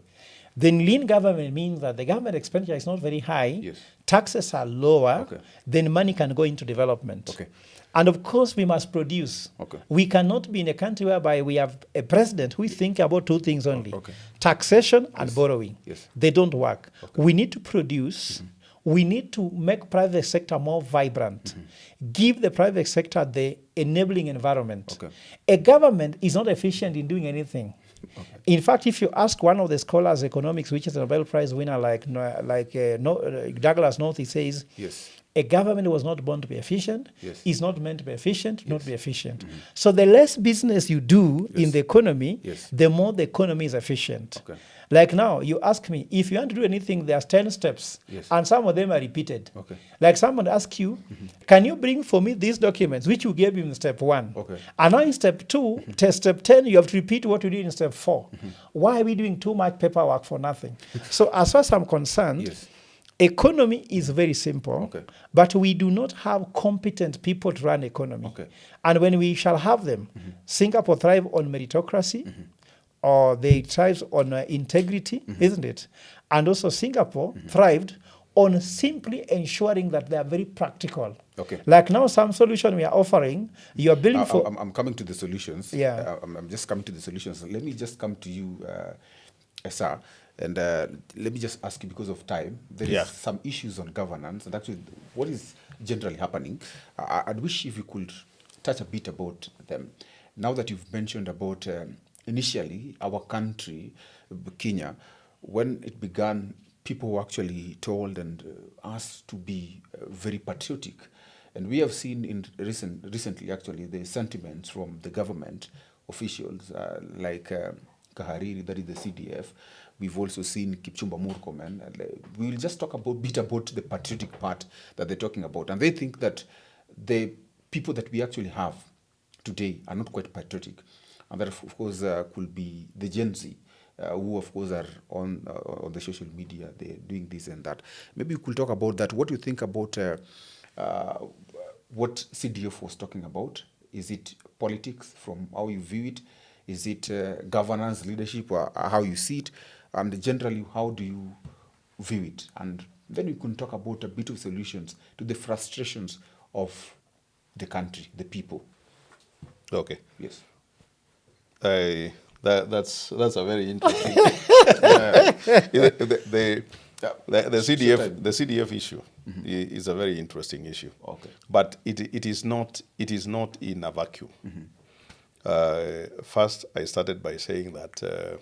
Then lean government means that the government expenditure is not very high,
Yes.
taxes are lower,
Okay.
then money can go into development.
Okay.
And of course, we must produce.
Okay.
We cannot be in a country whereby we have a president who is thinking about two things only,
Okay.
taxation and borrowing.
Yes.
They don't work. We need to produce. We need to make private sector more vibrant. Give the private sector the enabling environment.
Okay.
A government is not efficient in doing anything. In fact, if you ask one of the scholars economics, which is a Nobel Prize winner like Douglas North, he says,
Yes.
a government was not born to be efficient,
Yes.
is not meant to be efficient, not be efficient. So the less business you do in the economy,
Yes.
the more the economy is efficient.
Okay.
Like now, you ask me, if you want to do anything, there's 10 steps,
Yes.
and some of them are repeated.
Okay.
Like someone asks you, can you bring for me these documents, which you gave him in step 1?
Okay.
And now in step 2, step 10, you have to repeat what you did in step 4. Why are we doing too much paperwork for nothing? So as far as I'm concerned,
Yes.
economy is very simple,
Okay.
but we do not have competent people to run economy.
Okay.
And when we shall have them, Singapore thrive on meritocracy, or they thrive on integrity, isn't it? And also Singapore thrived on simply ensuring that they are very practical.
Okay.
Like now, some solution we are offering, you are building for...
I'm coming to the solutions.
Yeah.
I'm just coming to the solutions. Let me just come to you, sir. And let me just ask you, because of time, there is some issues on governance, and actually what is generally happening. I'd wish if you could touch a bit about them. Now that you've mentioned about initially our country, Kenya, when it began, people were actually told and asked to be very patriotic. And we have seen in recently, actually, the sentiments from the government officials like Kahariri, that is the CDF. We've also seen Kipchumba Murkomen. We will just talk a bit about the patriotic part that they're talking about. And they think that the people that we actually have today are not quite patriotic. And that, of course, could be the Gen Z, who, of course, are on the social media. They're doing this and that. Maybe you could talk about that. What do you think about what CDF was talking about? Is it politics from how you view it? Is it governance, leadership, or how you see it? And generally, how do you view it? And then we can talk about a bit of solutions to the frustrations of the country, the people.
Okay.
Yes.
That's a very interesting. The CDF issue is a very interesting issue.
Okay.
But it is not in a vacuum. First, I started by saying that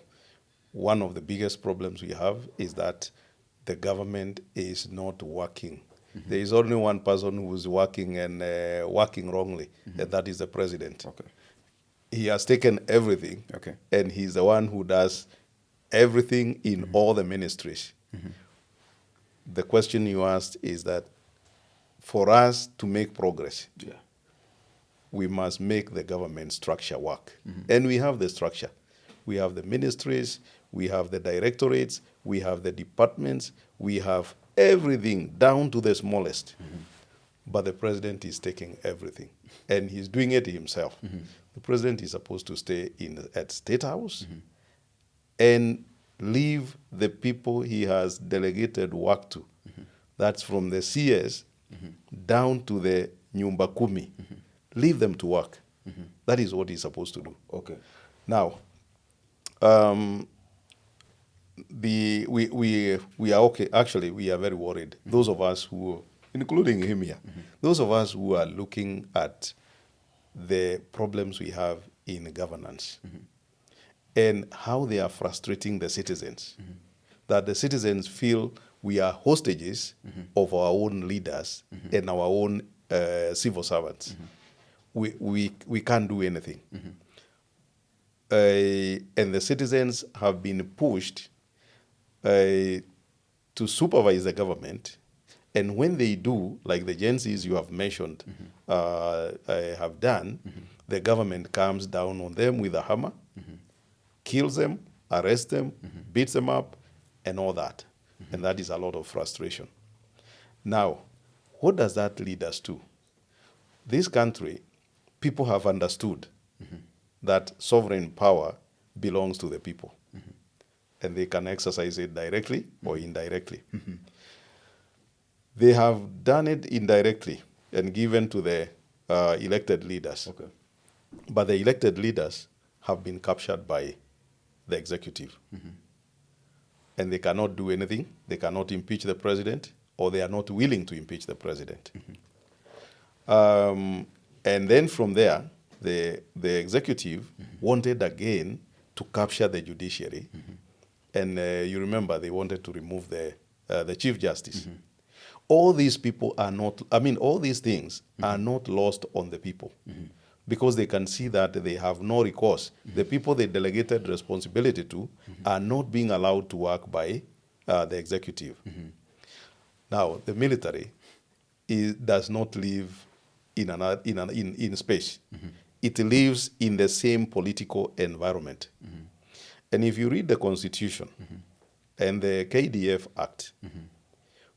one of the biggest problems we have is that the government is not working. There is only one person who is working and working wrongly, and that is the president.
Okay.
He has taken everything,
Okay.
and he's the one who does everything in all the ministries. The question you asked is that for us to make progress, we must make the government structure work. And we have the structure. We have the ministries, we have the directorates, we have the departments, we have everything down to the smallest. But the president is taking everything, and he's doing it himself. The president is supposed to stay at State House and leave the people he has delegated work to. That's from the CS down to the Nyumba Kumi. Leave them to work. That is what he's supposed to do.
Okay.
Now, we are okay. Actually, we are very worried. Those of us who, including him here, those of us who are looking at the problems we have in governance and how they are frustrating the citizens, that the citizens feel we are hostages of our own leaders and our own civil servants. We can't do anything. And the citizens have been pushed to supervise the government. And when they do, like the agencies you have mentioned have done, the government comes down on them with a hammer, kills them, arrests them, beats them up, and all that. And that is a lot of frustration. Now, what does that lead us to? This country, people have understood that sovereign power belongs to the people. And they can exercise it directly or indirectly. They have done it indirectly and given to the elected leaders.
Okay.
But the elected leaders have been captured by the executive. And they cannot do anything. They cannot impeach the president, or they are not willing to impeach the president. And then from there, the executive wanted again to capture the judiciary. And you remember they wanted to remove the Chief Justice. All these people are not, all these things are not lost on the people because they can see that they have no recourse. The people they delegated responsibility to are not being allowed to work by the executive. Now, the military does not live in space. It lives in the same political environment. And if you read the Constitution and the KDF Act,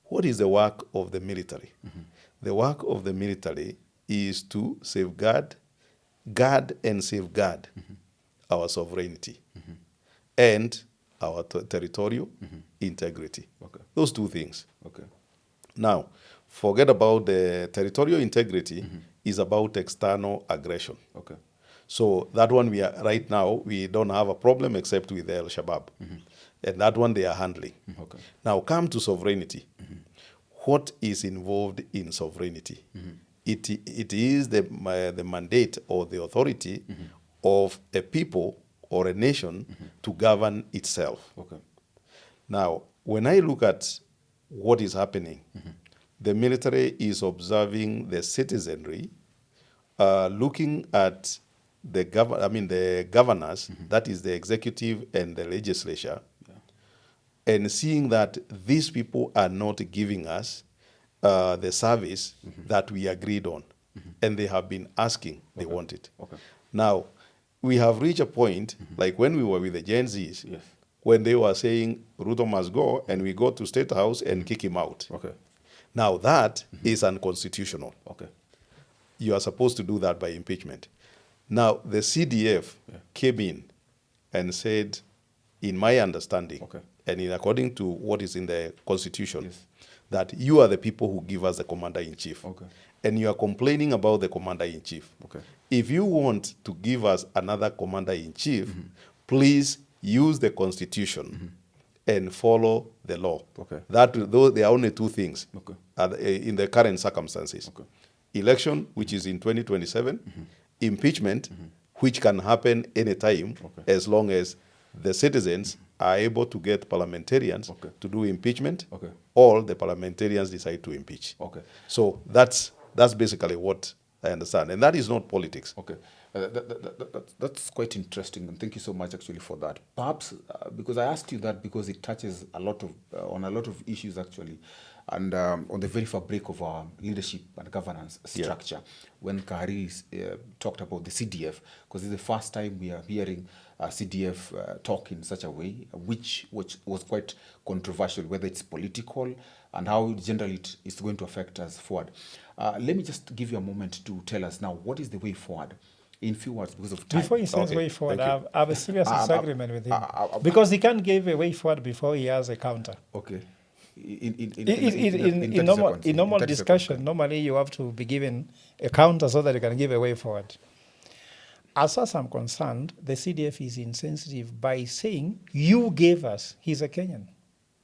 what is the work of the military? The work of the military is to safeguard, guard and safeguard our sovereignty and our territorial integrity.
Okay.
Those two things.
Okay.
Now, forget about the territorial integrity is about external aggression.
Okay.
So that one right now, we don't have a problem except with El Shabaab. And that one they are handling.
Okay.
Now come to sovereignty. What is involved in sovereignty? It is the mandate or the authority of a people or a nation to govern itself.
Okay.
Now, when I look at what is happening, the military is observing the citizenry, looking at the governors, that is the executive and the legislature, and seeing that these people are not giving us the service that we agreed on. And they have been asking, they want it.
Okay.
Now, we have reached a point, like when we were with the Gen Zs, when they were saying, Ruto must go, and we go to State House and kick him out.
Okay.
Now, that is unconstitutional.
Okay.
You are supposed to do that by impeachment. Now, the CDF came in and said, in my understanding, and according to what is in the Constitution, that you are the people who give us the commander-in-chief.
Okay.
And you are complaining about the commander-in-chief. Okay. If you want to give us another commander-in-chief, please use the Constitution and follow the law.
Okay.
Those there are only two things
in
the current circumstances. Okay. Election, which is in 2027, impeachment, which can happen anytime as long as the citizens are able to get parliamentarians to do impeachment, or the parliamentarians decide to impeach. Okay. So that's basically what I understand. And that is not politics.
Okay. That's quite interesting, and thank you so much actually for that. Perhaps because I asked you that because it touches a lot of on a lot of issues actually, and on the very fabric of our leadership and governance structure. When Kahari talked about the CDF, because it's the first time we are hearing CDF talk in such a way, which was quite controversial, whether it's political and how generally it is going to affect us forward. Let me just give you a moment to tell us now, what is the way forward? In few words, because of time.
Before he says way forward, I have a serious disagreement with him. Because he can't give a way forward before he has a counter.
Okay.
In normal discussion, normally you have to be given a counter so that you can give a way forward. As far as I'm concerned, the CDF is insensitive by saying, you gave us. He's a Kenyan.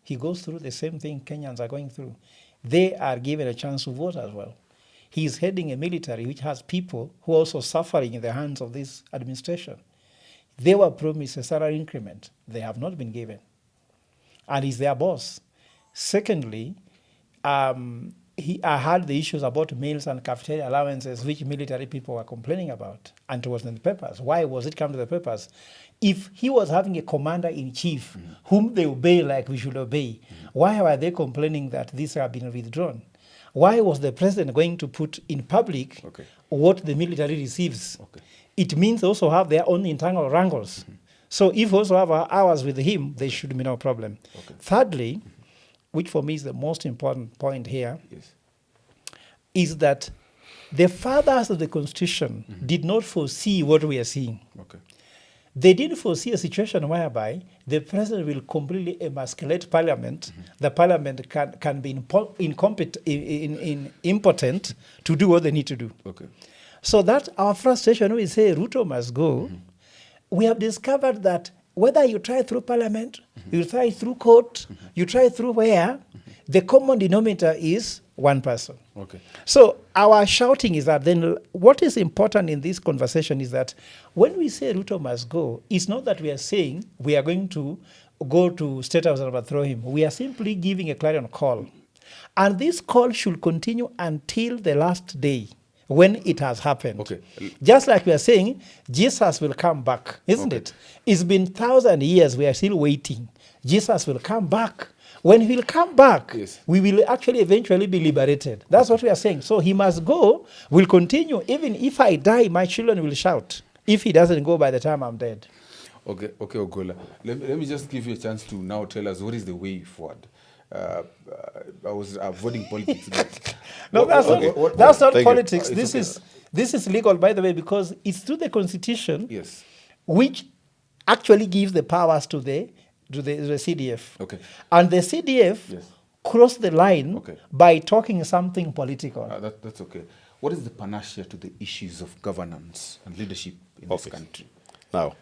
He goes through the same thing Kenyans are going through. They are given a chance to vote as well. He's heading a military which has people who are also suffering in the hands of this administration. They were promised a salary increment. They have not been given. And he's their boss. Secondly, in I had the issues about meals and cafeteria allowances, which military people were complaining about, and it was in the papers. Why was it come to the papers? If he was having a commander-in-chief whom they obey like we should obey, why were they complaining that these have been withdrawn? Why was the president going to put in public what the military receives? It means they also have their own internal wrangles. So if also have hours with him, there should be no problem. Thirdly, which for me is the most important point here, is that the fathers of the Constitution did not foresee what we are seeing. They didn't foresee a situation whereby the president will completely emasculate parliament. The parliament can be impotent to do what they need to do. So that our frustration when we say Ruto must go, we have discovered that whether you try through parliament, you try through court, you try through where, the common denominator is one person. So our shouting is that then what is important in this conversation is that when we say Ruto must go, it's not that we are saying we are going to go to State House and overthrow him. We are simply giving a clarion call. And this call should continue until the last day when it has happened. Just like we are saying, Jesus will come back, isn't it? It's been 1,000 years, we are still waiting. Jesus will come back. When he will come back, we will actually eventually be liberated. That's what we are saying. So he must go, will continue. Even if I die, my children will shout. If he doesn't go by the time I'm dead.
Okay, Ogolla. Let me just give you a chance to now tell us what is the way forward. I was avoiding politics.
No, that's not politics. This is legal, by the way, because it's through the Constitution, which actually gives the powers to the CDF. And the CDF crossed the line by talking something political.
That's okay. What is the panacea to the issues of governance and leadership in this country?
Now,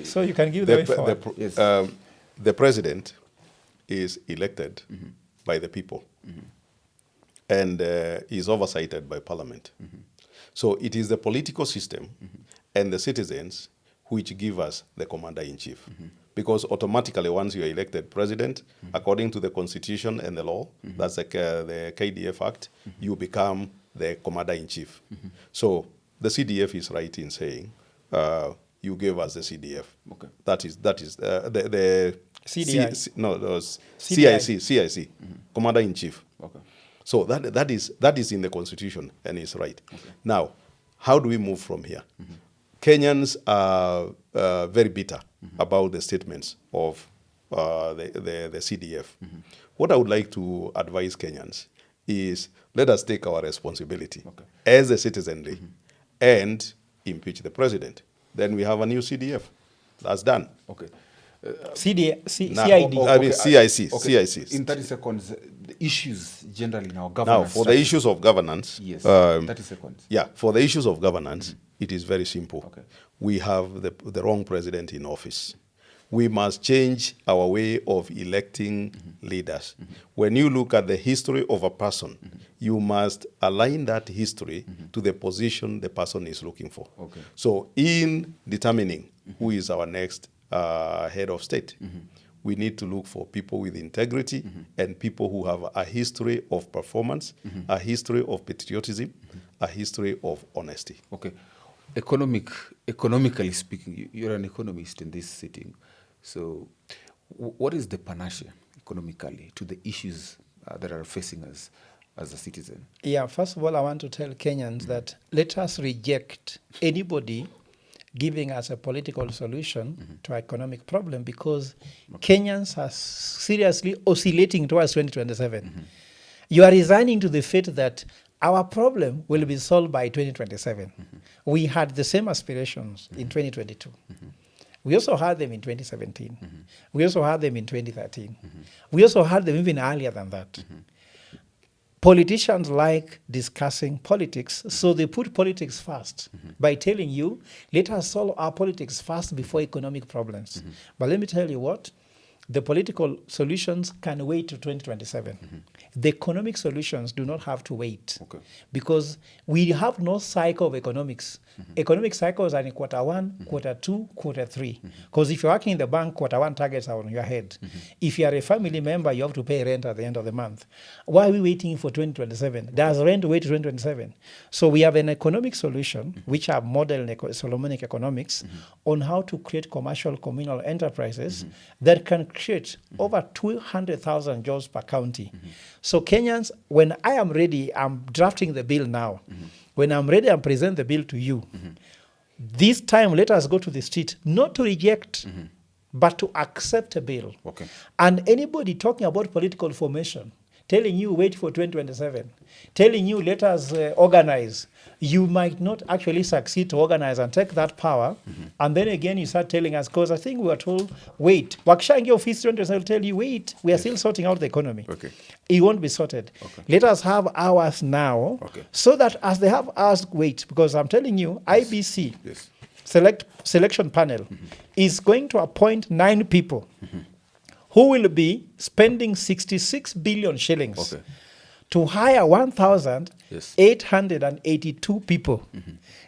so you can give the way forward.
The president is elected by the people and is oversighted by parliament. So it is the political system and the citizens which give us the commander-in-chief. Because automatically once you are elected president, according to the constitution and the law, that's the KDF Act, you become the commander-in-chief. So the CDF is right in saying, you gave us the CDF. That is the
CDI.
CIC, commander-in-chief. So that is in the constitution and is right. Now, how do we move from here? Kenyans are very bitter about the statements of the CDF. What I would like to advise Kenyans is let us take our responsibility as a citizenry and impeach the president. Then we have a new CDF. That's done.
CIC. In 30 seconds, the issues generally in our governance.
Now, for the issues of governance,
30 seconds.
For the issues of governance, it is very simple. We have the wrong president in office. We must change our way of electing leaders. When you look at the history of a person, you must align that history to the position the person is looking for. So in determining who is our next head of state, we need to look for people with integrity and people who have a history of performance, a history of patriotism, a history of honesty.
Economically speaking, you're an economist in this sitting. So what is the panacea economically to the issues that are facing us as a citizen?
First of all, I want to tell Kenyans that let us reject anybody giving us a political solution to our economic problem, because Kenyans are seriously oscillating towards 2027. You are resigning to the fate that our problem will be solved by 2027. We had the same aspirations in 2022. We also had them in 2017. We also had them in 2013. We also had them even earlier than that. Politicians like discussing politics, so they put politics first by telling you, let us solve our politics first before economic problems. But let me tell you what, The political solutions can wait to 2027. The economic solutions do not have to wait because we have no cycle of economics. Economic cycles are in quarter one, quarter two, quarter three. Because if you're working in the bank, quarter one targets are on your head. If you are a family member, you have to pay rent at the end of the month. Why are we waiting for 2027? Does rent wait to 2027? So we have an economic solution, which are model Solomonic economics, on how to create commercial communal enterprises that can create over 200,000 jobs per county. So Kenyans, when I am ready, I'm drafting the bill now. When I'm ready, I'll present the bill to you. This time, let us go to the street, not to reject, but to accept a bill. And anybody talking about political formation, telling you wait for 2027, telling you let us organize, you might not actually succeed to organize and take that power. And then again, you start telling us, because I think we were told, wait. Wakishangi office will tell you, wait, we are still sorting out the economy. It won't be sorted. Let us have ours now, so that as they have ours, wait, because I'm telling you, IBC, selection panel, is going to appoint 9 people who will be spending 66 billion shillings to hire 1,882 people.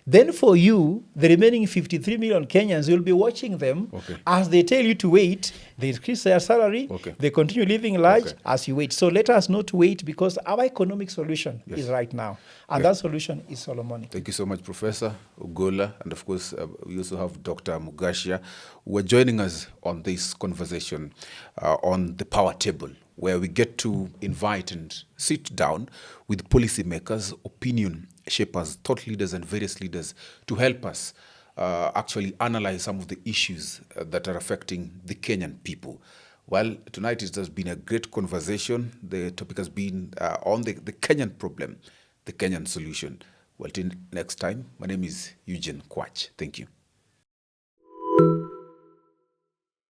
Then for you, the remaining 53 million Kenyans, you'll be watching them as they tell you to wait. They increase their salary. They continue living large as you wait. So let us not wait, because our economic solution is right now. And that solution is Solomonic.
Thank you so much, Professor Ogolla. And of course, we also have Dr. Mugachia, who are joining us on this conversation on the power table, where we get to invite and sit down with policymakers, opinion shapers, thought leaders, and various leaders to help us actually analyze some of the issues that are affecting the Kenyan people. Well, tonight it has been a great conversation. The topic has been on the Kenyan problem, the Kenyan solution. Well, till next time, my name is Eugene Kwach. Thank you.